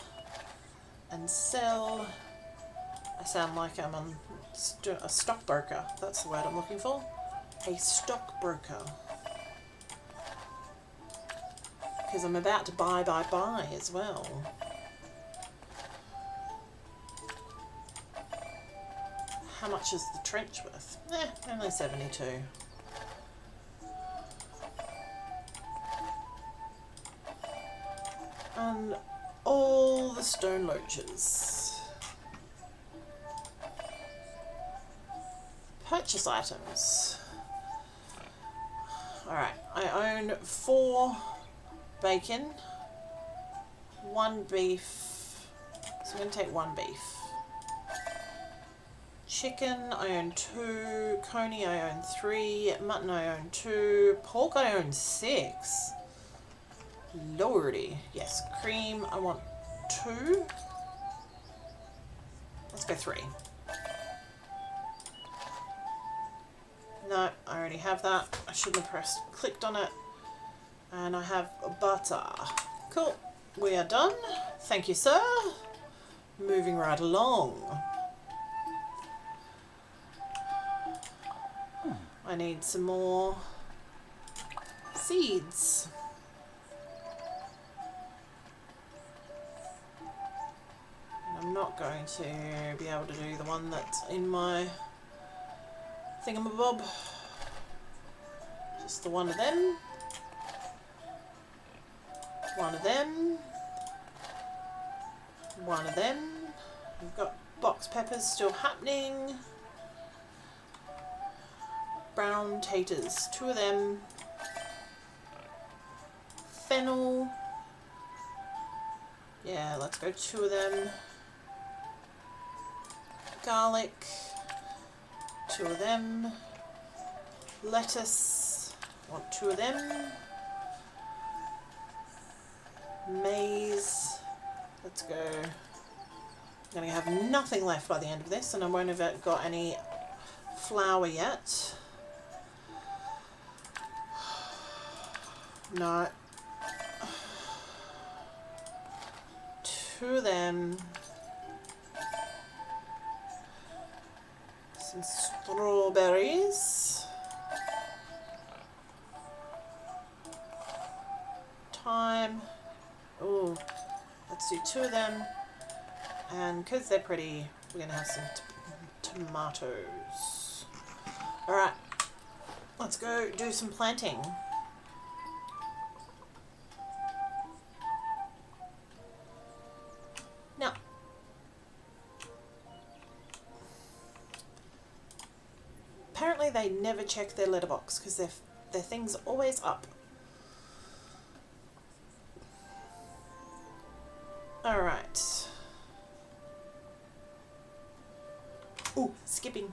and sell. I sound like I'm a stockbroker. That's the word I'm looking for. A stockbroker. Because I'm about to buy as well. How much is the trench worth? Only 72. And all the stone loaches. Purchase items. Alright, I own 4 bacon, 1 beef, so I'm going to take 1 beef. Chicken I own 2, coney I own 3, mutton I own 2, pork I own 6. Lordy. Yes, cream I want 2. Let's go 3. No, I already have that. I shouldn't have clicked on it. And I have butter. Cool. We are done. Thank you, sir. Moving right along. I need some more seeds. And I'm not going to be able to do the one that's in my thingamabob. Just the one of them. One of them. One of them. We've got box peppers still happening. Brown taters. 2 of them. Fennel. Yeah, let's go 2 of them. Garlic. 2 of them. Lettuce. Want 2 of them. Maize. Let's go. I'm going to have nothing left by the end of this, and I won't have got any flour yet. No. 2 of them. Some strawberries. Thyme. Oh, let's do 2 of them. And because they're pretty, we're going to have some tomatoes. Alright, let's go do some planting. Now, apparently they never check their letterbox because their thing's always up. Ooh, skipping.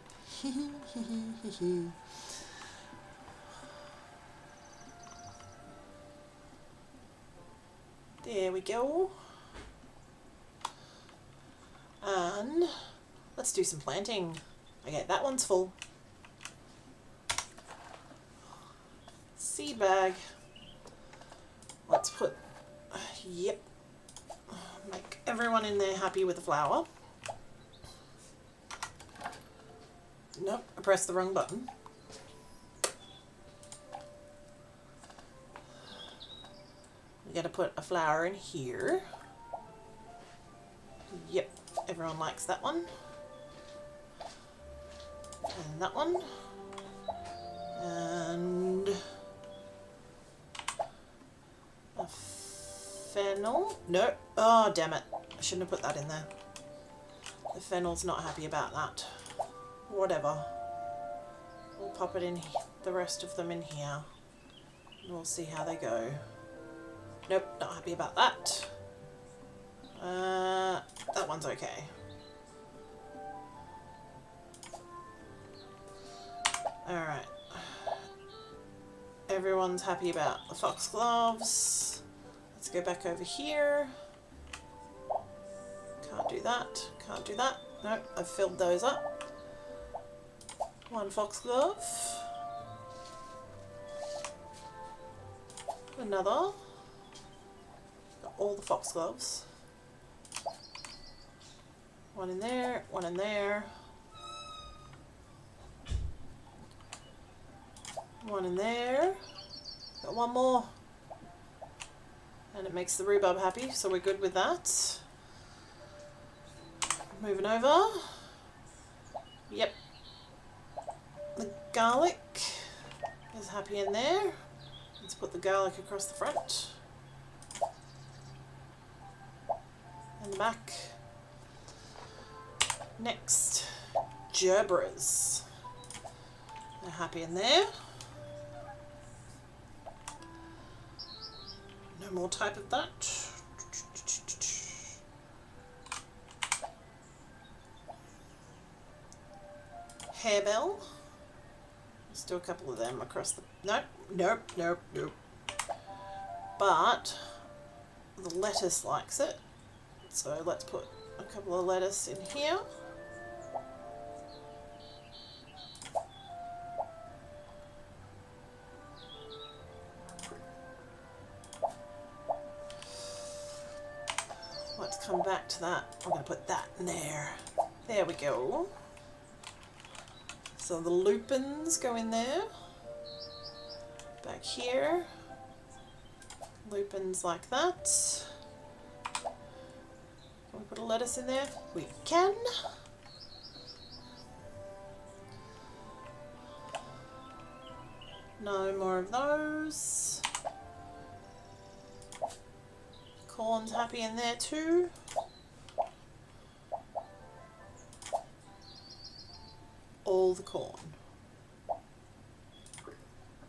There we go. And let's do some planting. Okay, that one's full. Seed bag. Let's put, yep, make everyone in there happy with the flower. Nope, I pressed the wrong button. We gotta put a flower in here. Yep, everyone likes that one. And that one. And a fennel. No. Oh, damn it. I shouldn't have put that in there. The fennel's not happy about that. Whatever. We'll pop it in, the rest of them in here. And we'll see how they go. Nope, not happy about that. That one's okay. Alright. Everyone's happy about the foxgloves. Let's go back over here. Can't do that. Can't do that. Nope, I've filled those up. One foxglove. Another. Got all the foxgloves. One in there, one in there. One in there. Got one more. And it makes the rhubarb happy, so we're good with that. Moving over. Yep. The garlic is happy in there. Let's put the garlic across the front. And the back. Next, gerbras. They're happy in there. No more type of that. Harebell. Let's do a couple of them across the... Nope, nope, nope, nope. But the lettuce likes it. So let's put a couple of lettuce in here. Let's come back to that. I'm going to put that in there. There we go. So the lupins go in there. Back here. Lupins like that. Can we put a lettuce in there? We can. No more of those. Corn's happy in there too. All the corn.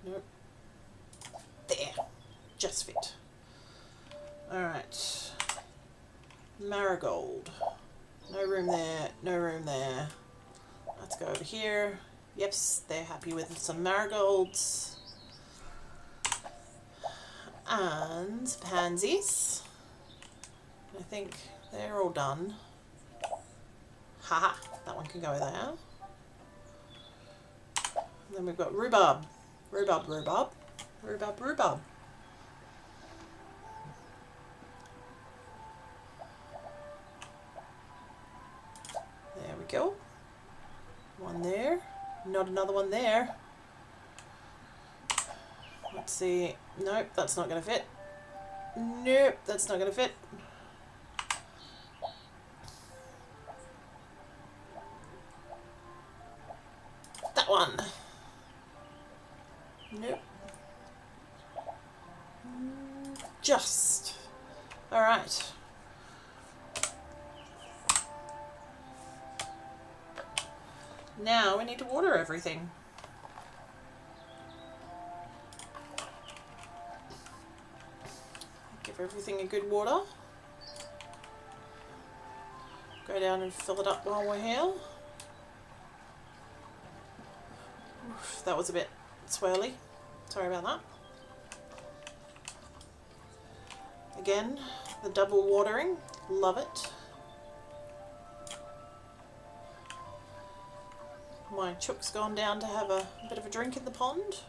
Nope. There. Just fit. Alright. Marigold. No room there. No room there. Let's go over here. Yep, they're happy with some marigolds. And pansies. I think they're all done. Haha, that one can go there. And then we've got rhubarb. Rhubarb, rhubarb. Rhubarb, rhubarb. There we go. One there. Not another one there. Let's see. Nope, that's not going to fit. Nope, that's not going to fit. That one. Nope. Just. Alright. Now we need to water everything. Give everything a good water. Go down and fill it up while we're here. Oof, that was a bit swirly. Sorry about that. Again, the double watering. Love it. My chook's gone down to have a bit of a drink in the pond.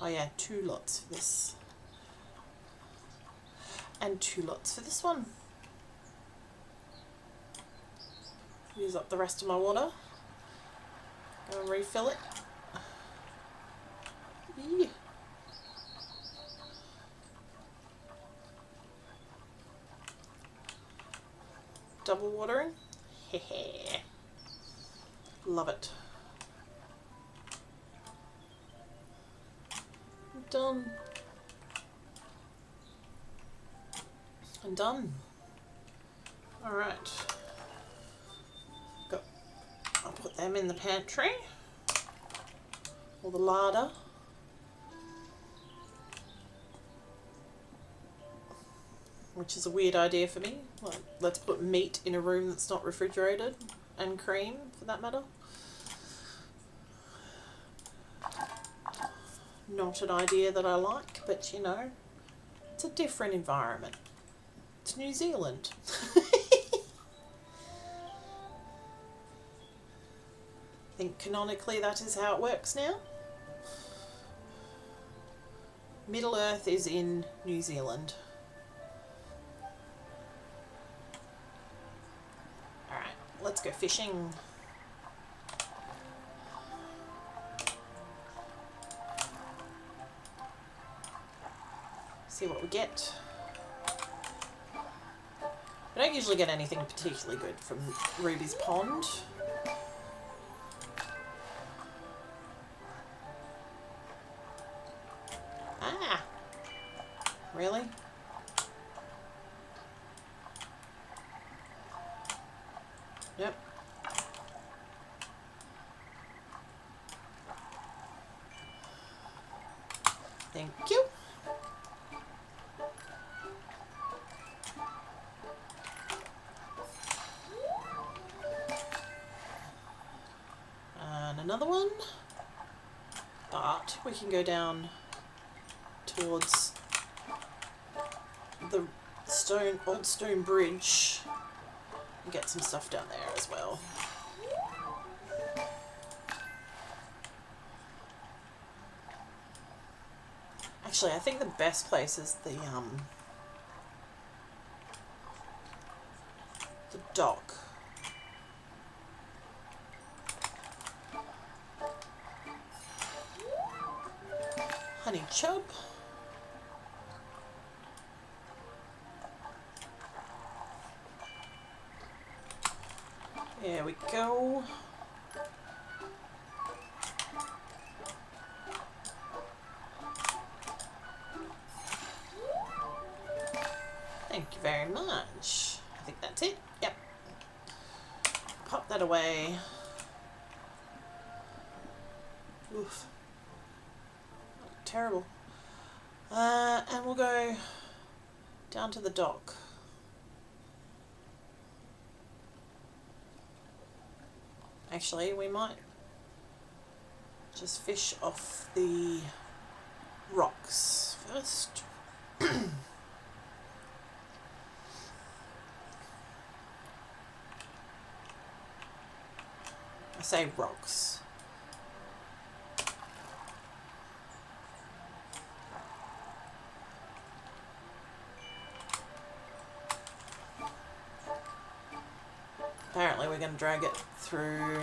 Oh yeah, 2 lots for this. And 2 lots for this one. Use up the rest of my water. Go and refill it. Yeah. Double watering. Hehe. Love it. Done. And done. Alright. I'll put them in the pantry. Or the larder. Which is a weird idea for me. Like, let's put meat in a room that's not refrigerated. And cream, for that matter. Not an idea that I like, but you know, it's a different environment. It's New Zealand. I think canonically that is how it works now. Middle Earth is in New Zealand. Alright, let's go fishing. See what we get. I don't usually get anything particularly good from Ruby's pond. Ah! Really? Nope. Thank you. Another one, but we can go down towards the old stone bridge and get some stuff down there as well. Actually, I think the best place is the dock. Honey chub. There we go. Thank you very much. I think that's it. Yep. Pop that away. Oof. Terrible. And we'll go down to the dock. Actually, we might just fish off the rocks first. I say rocks. Apparently we're going to drag it through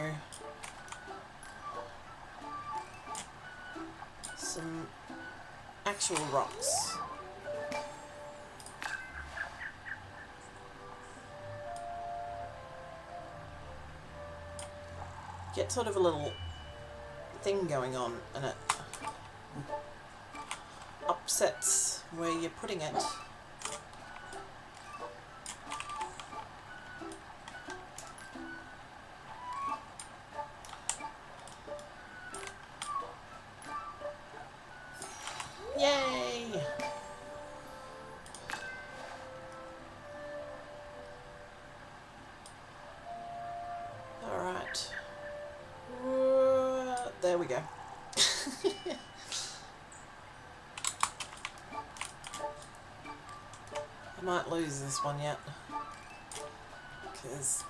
some actual rocks. Get sort of a little thing going on and it upsets where you're putting it. Yay! Alright. there we go. I might lose this one yet, because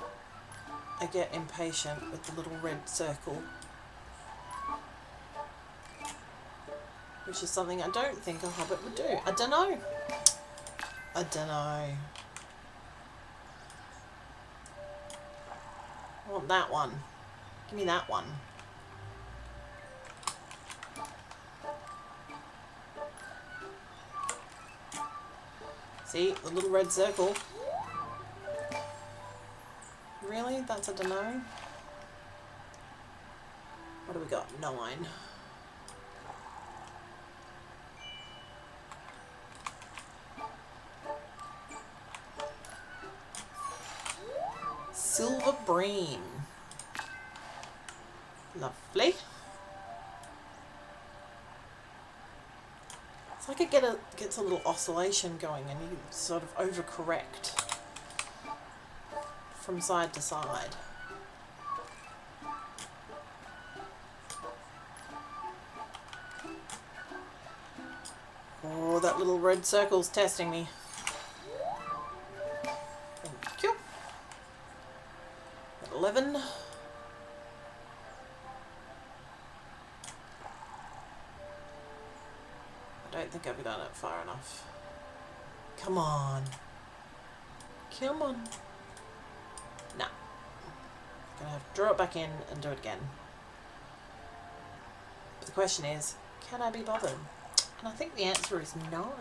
I get impatient with the little red circle, which is something I don't think a hobbit would do. I don't know. I don't know. I want that one. Give me that one. See, the little red circle. Really? That's a dunno? What do we got? 9. Silver Bream. Lovely. It's like it gets a little oscillation going and you sort of overcorrect from side to side. Oh, that little red circle's testing me. Thank you. At 11. I don't think I've done it far enough. Come on. Come on. No. Gonna have to draw it back in and do it again. But the question is, can I be bothered? And I think the answer is no.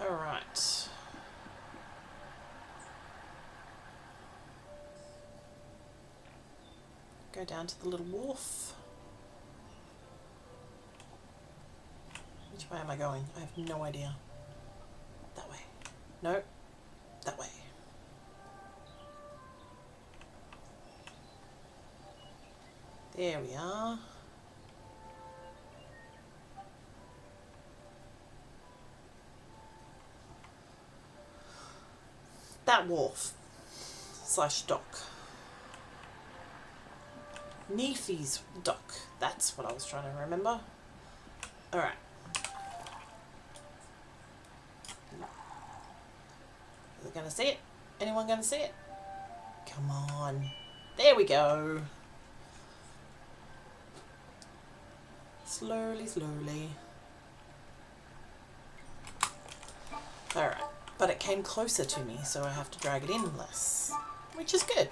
Alright. Go down to the little wharf. Which way am I going? I have no idea. That way. No. That way. There we are. That wharf slash dock. Neefy's dock. That's what I was trying to remember. Alright. Is it going to see it? Anyone going to see it? Come on. There we go. Slowly, slowly. Alright. But it came closer to me, so I have to drag it in less. Which is good.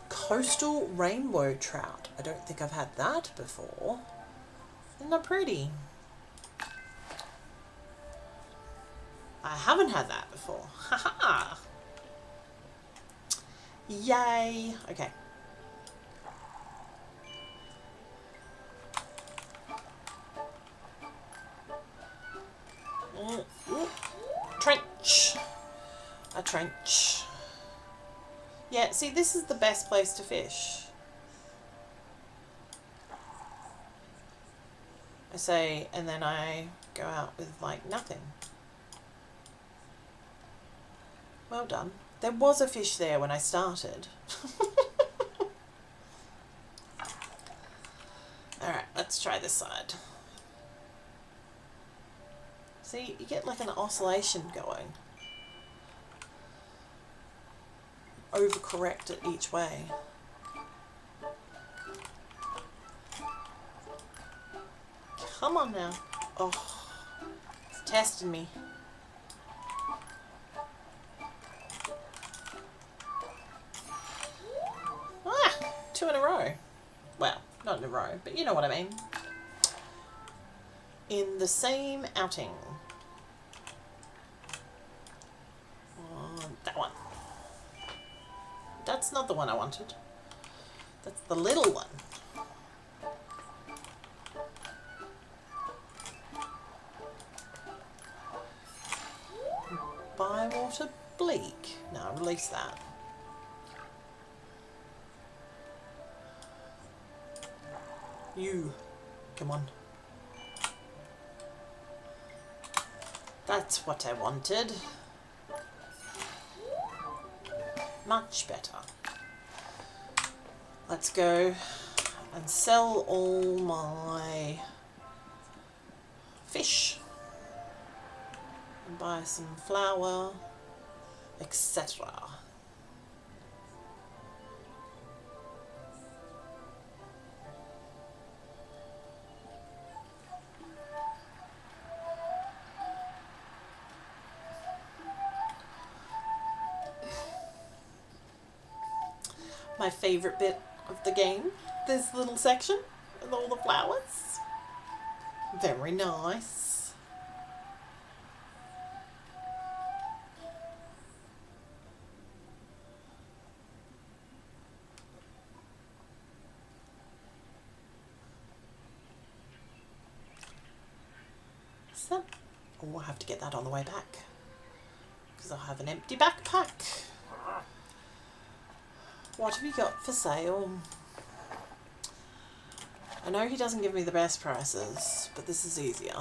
Coastal rainbow trout. I don't think I've had that before. Isn't that pretty? I haven't had that before. Haha! Yay! Okay. Trench. A trench. Yeah, see, this is the best place to fish. I say, and then I go out with, like, nothing. Well done. There was a fish there when I started. Alright, let's try this side. See, you get like an oscillation going. Overcorrect it each way. Come on now. Oh, it's testing me. Ah, 2 in a row. Well, not in a row, but you know what I mean. In the same outing. That one. That's not the one I wanted. That's the little one. Bywater bleak. Now release that. You Come on. That's what I wanted. Much better. Let's go and sell all my fish and buy some flour, etc. My favourite bit of the game, this little section with all the flowers. Very nice. So, oh, I have to get that on the way back because I have an empty backpack. What have you got for sale? I know he doesn't give me the best prices, but this is easier.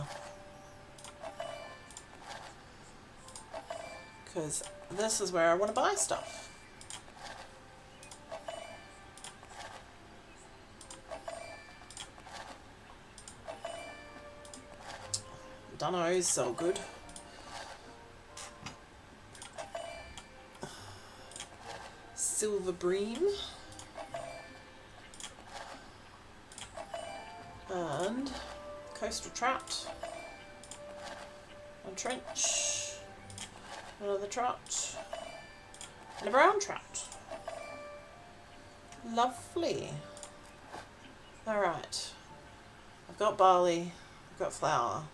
Because this is where I want to buy stuff. Dunno's so good. Silver bream and coastal trout, one trench, another trout, and a brown trout. Lovely. Alright, I've got barley, I've got flour,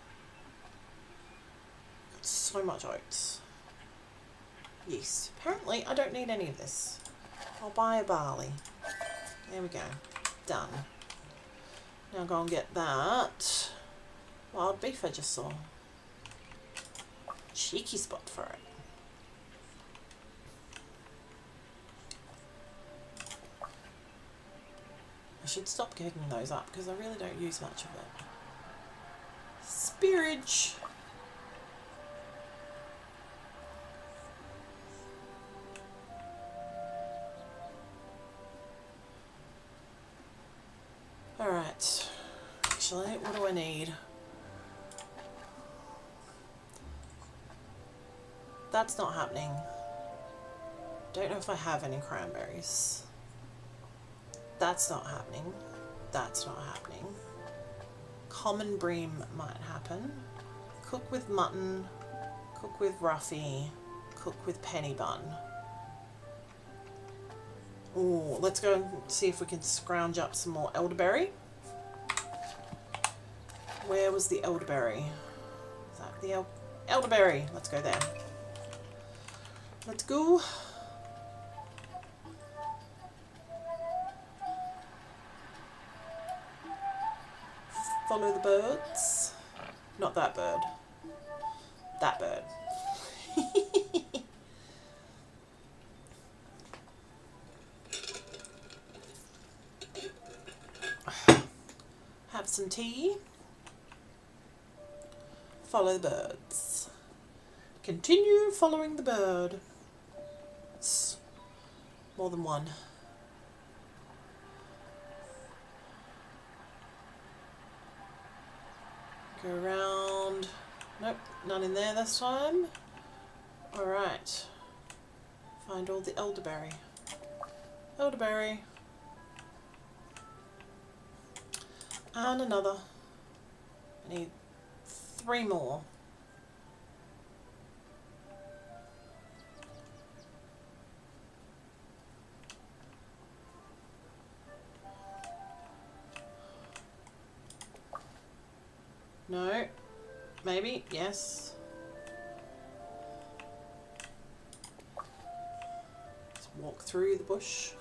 I've got so much oats. Yes, apparently I don't need any of this. I'll buy a barley. There we go. Done. Now go and get that wild beef I just saw. Cheeky spot for it. I should stop picking those up because I really don't use much of it. Spearage. Alright, actually, what do I need? That's not happening. Don't know if I have any cranberries. That's not happening. That's not happening. Common bream might happen. Cook with mutton, cook with roughy, cook with penny bun. Ooh, let's go and see if we can scrounge up some more elderberry. Where was the elderberry? Is that the elderberry? Let's go there. Let's go. Follow the birds. Not that bird. That bird. Have some tea. Follow the birds. Continue following the bird. More than one. Go around. Nope, none in there this time. Alright. Find all the elderberry. Elderberry. And another. I need 3 more. No. Maybe. Yes. Let's walk through the bush.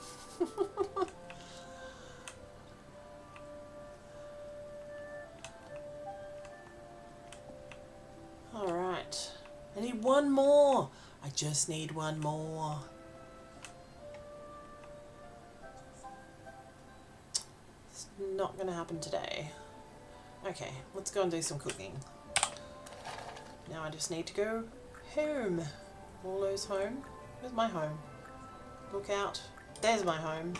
Alright. I need 1 more. I just need 1 more. It's not going to happen today. Okay, let's go and do some cooking. Now I just need to go home. All those home. Where's my home? Look out. There's my home.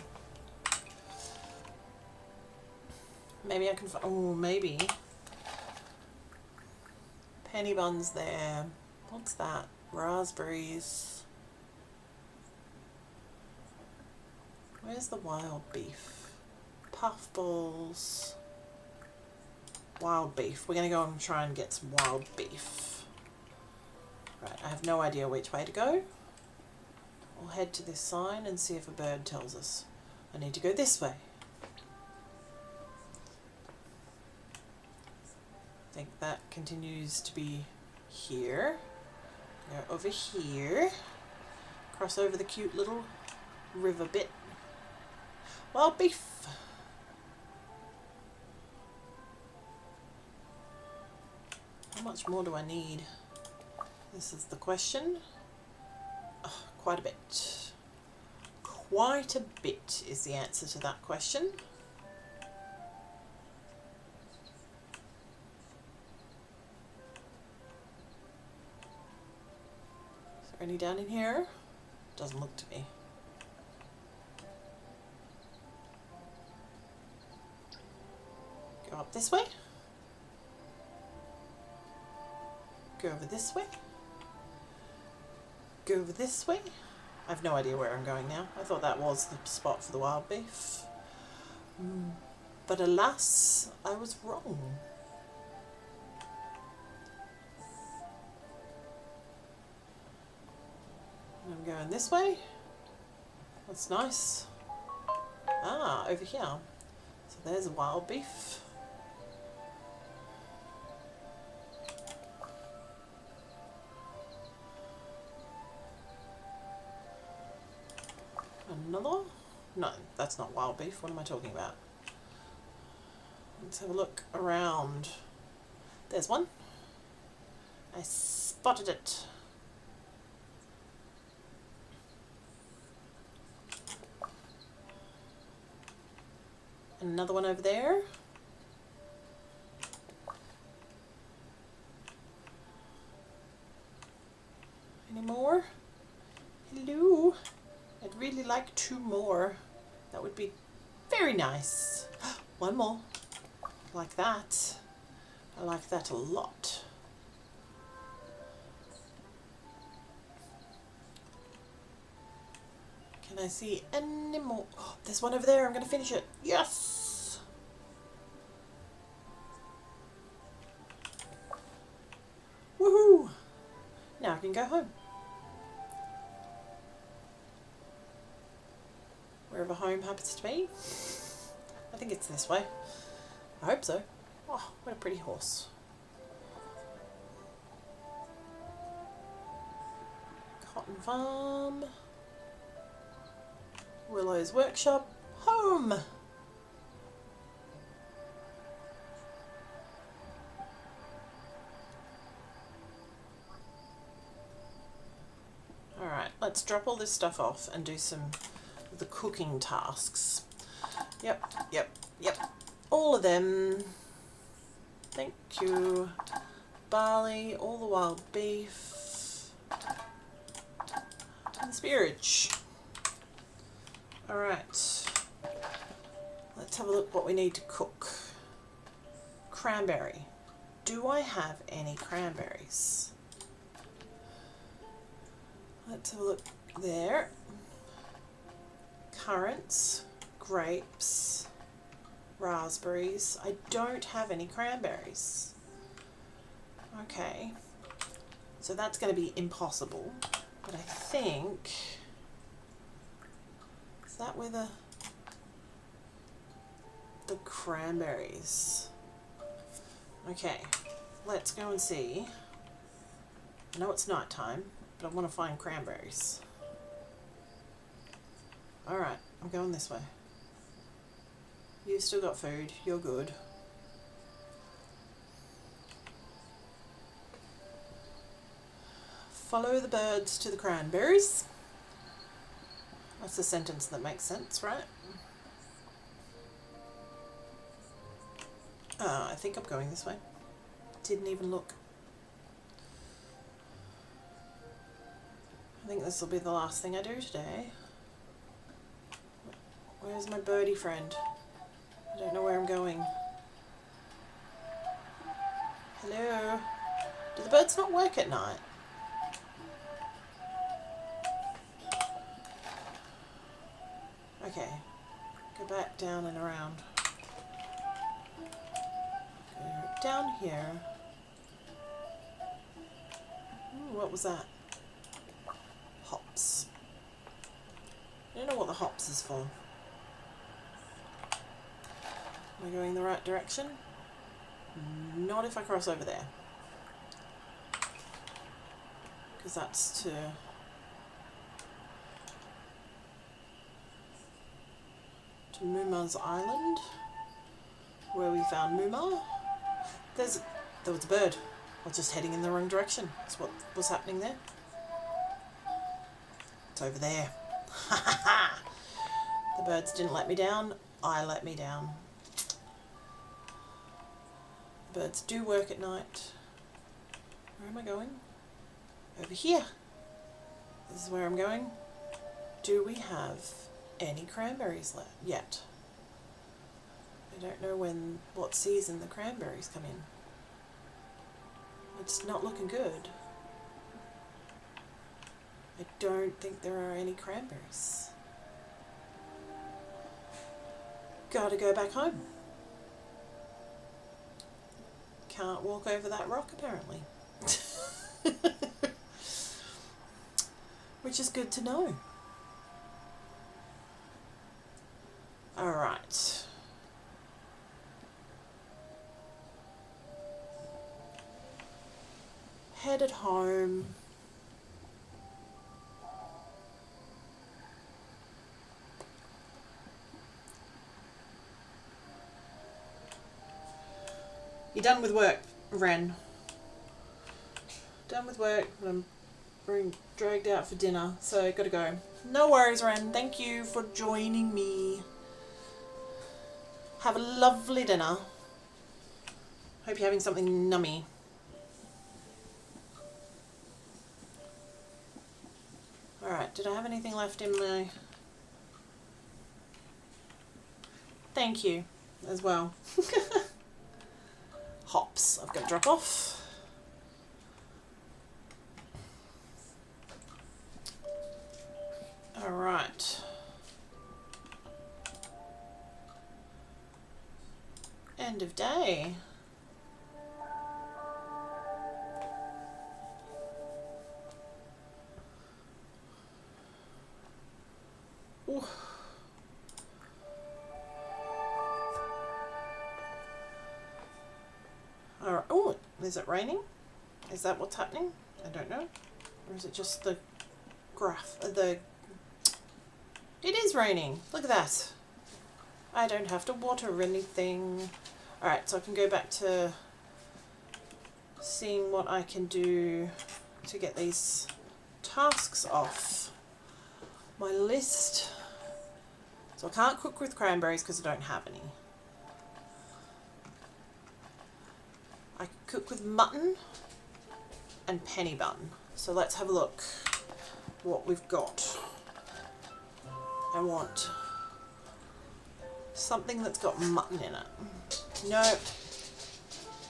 Maybe I can oh, maybe. Penny buns there. What's that? Raspberries. Where's the wild beef? Puffballs. Wild beef. We're going to go and try and get some wild beef. Right, I have no idea which way to go. We'll head to this sign and see if a bird tells us. I need to go this way. I think that continues to be here. Go over here. Cross over the cute little river bit. Wild beef. How much more do I need? This is the question. Oh, quite a bit. Quite a bit is the answer to that question. Is there any down in here? Doesn't look to be. Go up this way. Go over this way. Go over this way. I have no idea where I'm going now. I thought that was the spot for the wild beef. But alas, I was wrong. And I'm going this way. That's nice. Ah, over here. So there's a wild beef. Another? No, that's not wild beef. What am I talking about? Let's have a look around. There's one. I spotted it. Another one over there. Any more? Hello. I'd really like 2 more. That would be very nice. One more. Like that. I like that a lot. Can I see any more? Oh, there's one over there. I'm going to finish it. Yes! Woohoo! Now I can go home. Wherever home happens to be. I think it's this way. I hope so. Oh, what a pretty horse. Cotton farm. Willow's workshop. Home! Alright, let's drop all this stuff off and do some of the cooking tasks. Yep. All of them. Thank you. Barley, all the wild beef. And spinach. Alright. Let's have a look what we need to cook. Cranberry. Do I have any cranberries? Let's have a look there. Currants, grapes, raspberries. I don't have any cranberries. Okay. So that's going to be impossible. But I think... Is that where the cranberries? Okay. Let's go and see. I know it's night time, but I want to find cranberries. Alright, I'm going this way. You've still got food, you're good. Follow the birds to the cranberries. That's a sentence that makes sense, right? I think I'm going this way. Didn't even look. I think this will be the last thing I do today. Where's my birdie friend? I don't know where I'm going. Hello? Do the birds not work at night? Okay. Go back down and around. Go down here. Ooh, what was that? Hops. I don't know what the hops is for. Am I going the right direction? Not if I cross over there. Because that's to Muma's Island, where we found Muma. There was a bird. I was just heading in the wrong direction. That's what was happening there. It's over there. The birds didn't let me down. I let me down. Birds do work at night. Where am I going? Over here. This is where I'm going. Do we have any cranberries left yet? I don't know what season the cranberries come in. It's not looking good. I don't think there are any cranberries. Gotta go back home. Can't walk over that rock apparently. Which is good to know. Alright. Headed home. You're done with work, Ren. Done with work. I'm being dragged out for dinner, so gotta go. No worries, Ren. Thank you for joining me. Have a lovely dinner. Hope you're having something nummy. Alright, did I have anything left in my... Thank you, as well. Hops, I've got to drop off. Alright. End of day. Ooh. Alright. Oh, is it raining? Is that what's happening? I don't know. Or is it just the graph? It is raining. Look at that. I don't have to water anything. Alright, so I can go back to seeing what I can do to get these tasks off my list. So I can't cook with cranberries because I don't have any. I can cook with mutton and penny bun. So let's have a look what we've got. I want something that's got mutton in it. Nope.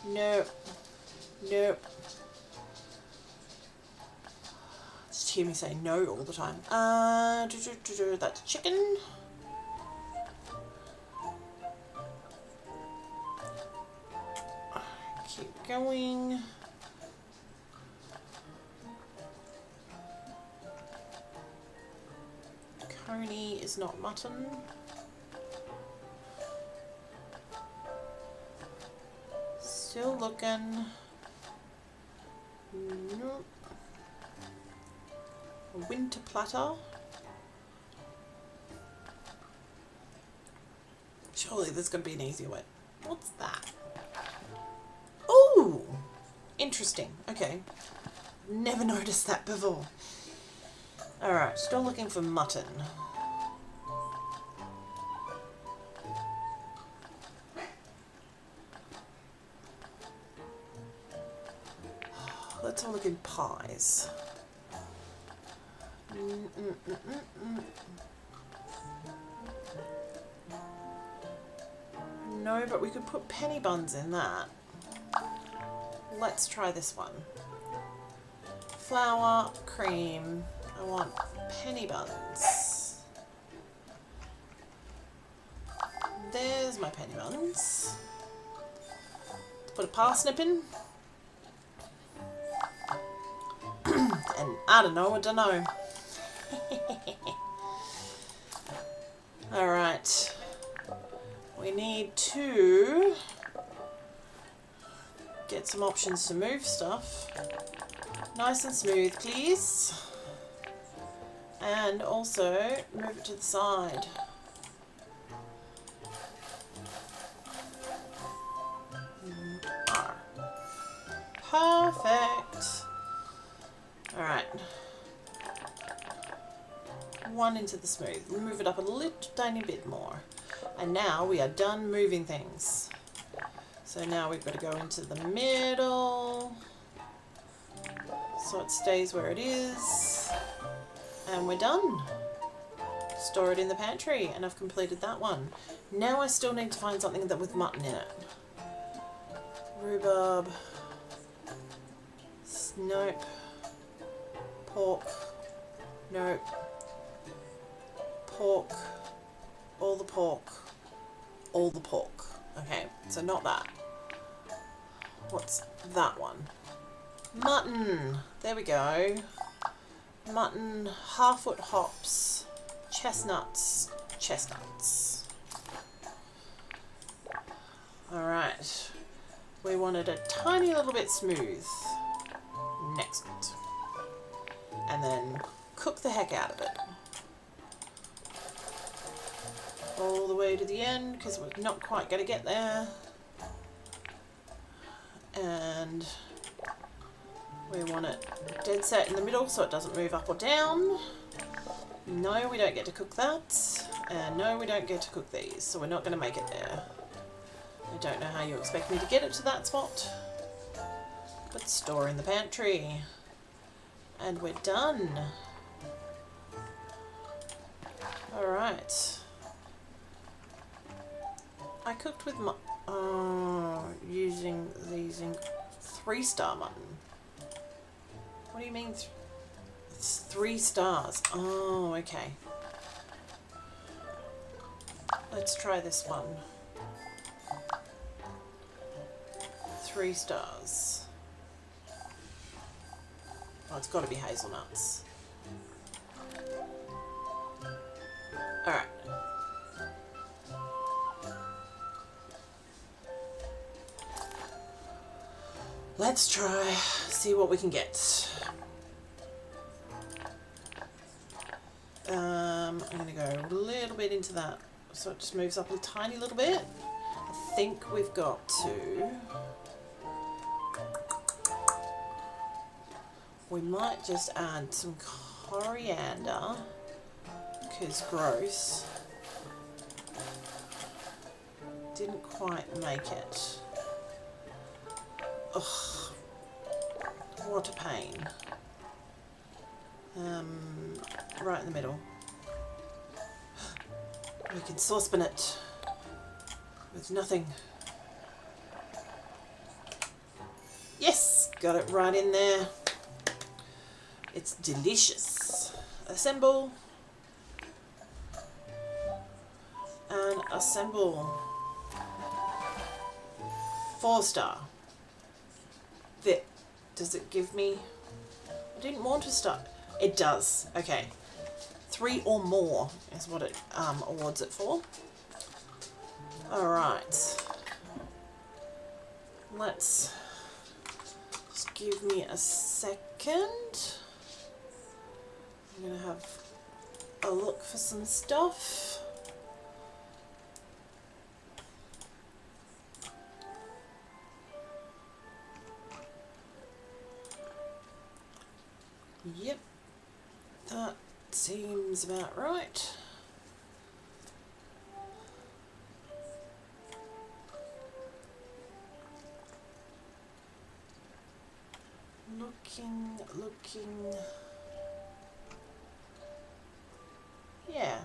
Nope. Nope. Just hear me say no all the time. That's chicken. Keep going. Coney is not mutton. Still looking. Nope. A winter platter. Surely there's going to be an easier way. What's that? Ooh! Interesting. Okay. Never noticed that before. Alright, still looking for mutton. let's all look in pies. No, but we could put penny buns in that. Let's try this one. Flour, cream. I want penny buns. There's my penny buns. Put a parsnip in. And I don't know. Alright. We need to get some options to move stuff. Nice and smooth, please. And also move it to the side. Perfect. Alright. One into the smooth. Move it up a little tiny bit more. And now we are done moving things. So now we've got to go into the middle. So it stays where it is. And we're done. Store it in the pantry. And I've completed that one. Now I still need to find something that with mutton in it. Rhubarb. Nope. Pork. Nope. Pork. All the pork. All the pork. Okay, so not that. What's that one? Mutton. There we go. Mutton, half-foot hops, chestnuts, chestnuts. Alright. We wanted a tiny little bit smooth. Next. And then cook the heck out of it. All the way to the end, because we're not quite going to get there. And we want it dead set in the middle so it doesn't move up or down. No, we don't get to cook that. And no, we don't get to cook these, so we're not going to make it there. I don't know how you expect me to get it to that spot. But store in the pantry. And we're done. Alright. I cooked with using these in 3-star mutton. What do you mean? It's 3 stars. Oh, okay. Let's try this one. 3 stars. Oh, it's got to be hazelnuts. Alright. Let's try, see what we can get. I'm going to go a little bit into that so it just moves up a tiny little bit. I think we've got to... We might just add some coriander, because gross. Didn't quite make it. Ugh, what a pain. Right in the middle. We can saucepan it with nothing. Yes, got it right in there. It's delicious. Assemble. And assemble. 4-star. There. Does it give me... I didn't want to start. It does. Okay. 3 or more is what it awards it for. Alright. Let's... Just give me a second. I'm going to have a look for some stuff. Yep, that seems about right. Look looking. Yeah.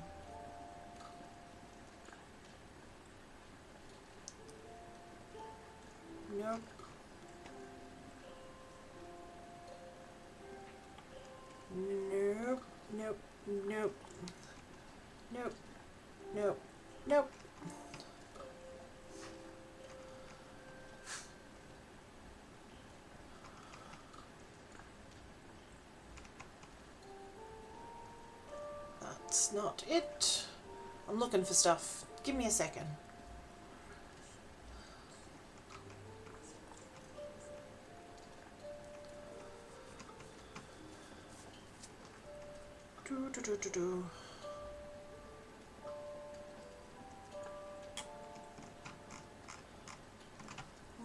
Nope. Nope. Nope. Nope. Nope. Nope. Nope. That's not it. I'm looking for stuff. Give me a second. Do.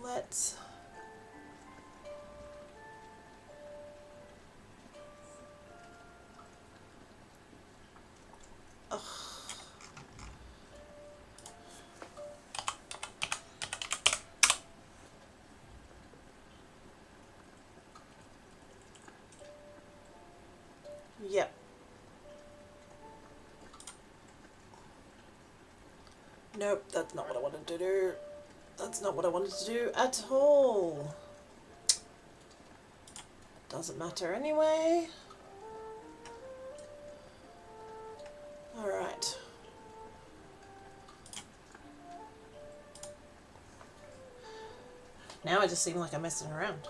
Let's yep. Nope, that's not what I wanted to do. That's not what I wanted to do at all. Doesn't matter anyway. Alright. Now I just seem like I'm messing around.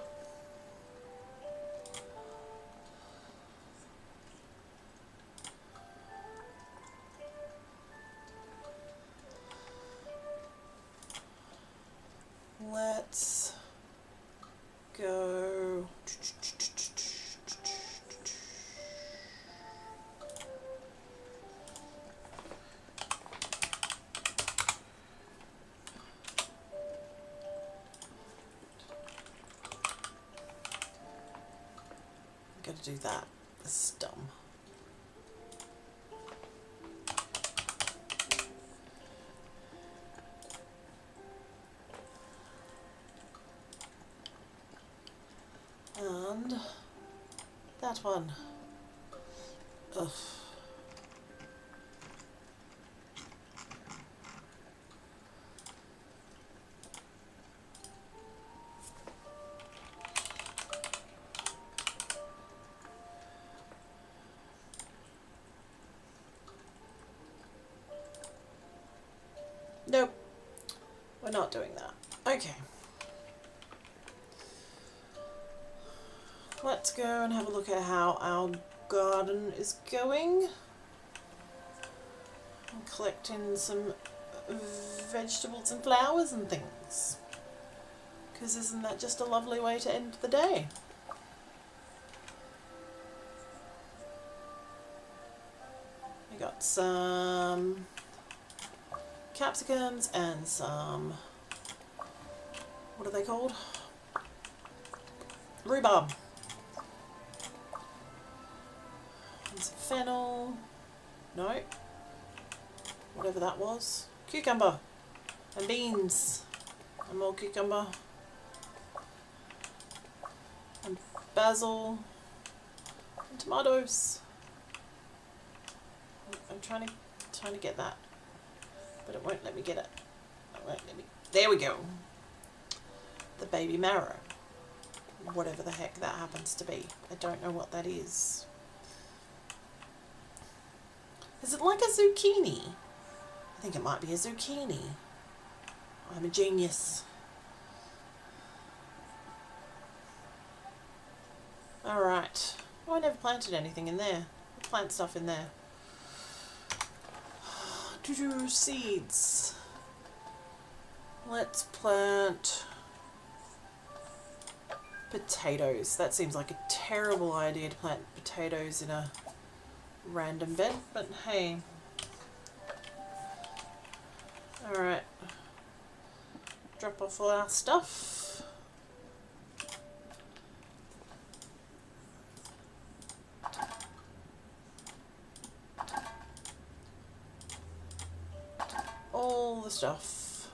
Let's go. Gotta do that. This is dumb. And that one. Ugh. Nope. We're not doing that. Okay. Let's go and have a look at how our garden is going. I'm collecting some vegetables and flowers and things. Because isn't that just a lovely way to end the day? I got some capsicums and some, what are they called? Rhubarb. And some fennel. No. Whatever that was. Cucumber. And beans. And more cucumber. And basil. And tomatoes. I'm trying to get that. But it won't let me get it. It won't let me. There we go. The baby marrow. Whatever the heck that happens to be. I don't know what that is. Is it like a zucchini? I think it might be a zucchini. I'm a genius. Alright. Oh, I never planted anything in there. I'll plant stuff in there. Seeds. Let's plant potatoes. That seems like a terrible idea to plant potatoes in a random bed, but hey. Alright. Drop off all our stuff. All the stuff.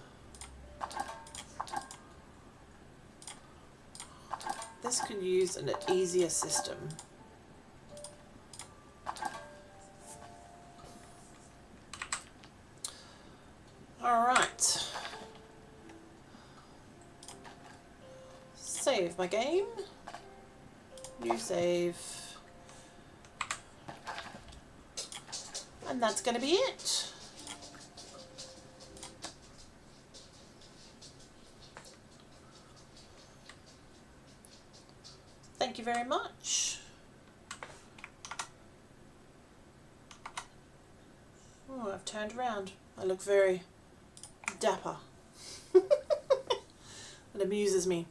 This could use an easier system. Alright. Save my game. New save. And that's going to be it. Thank you very much. Oh, I've turned around. I look very dapper. It amuses me.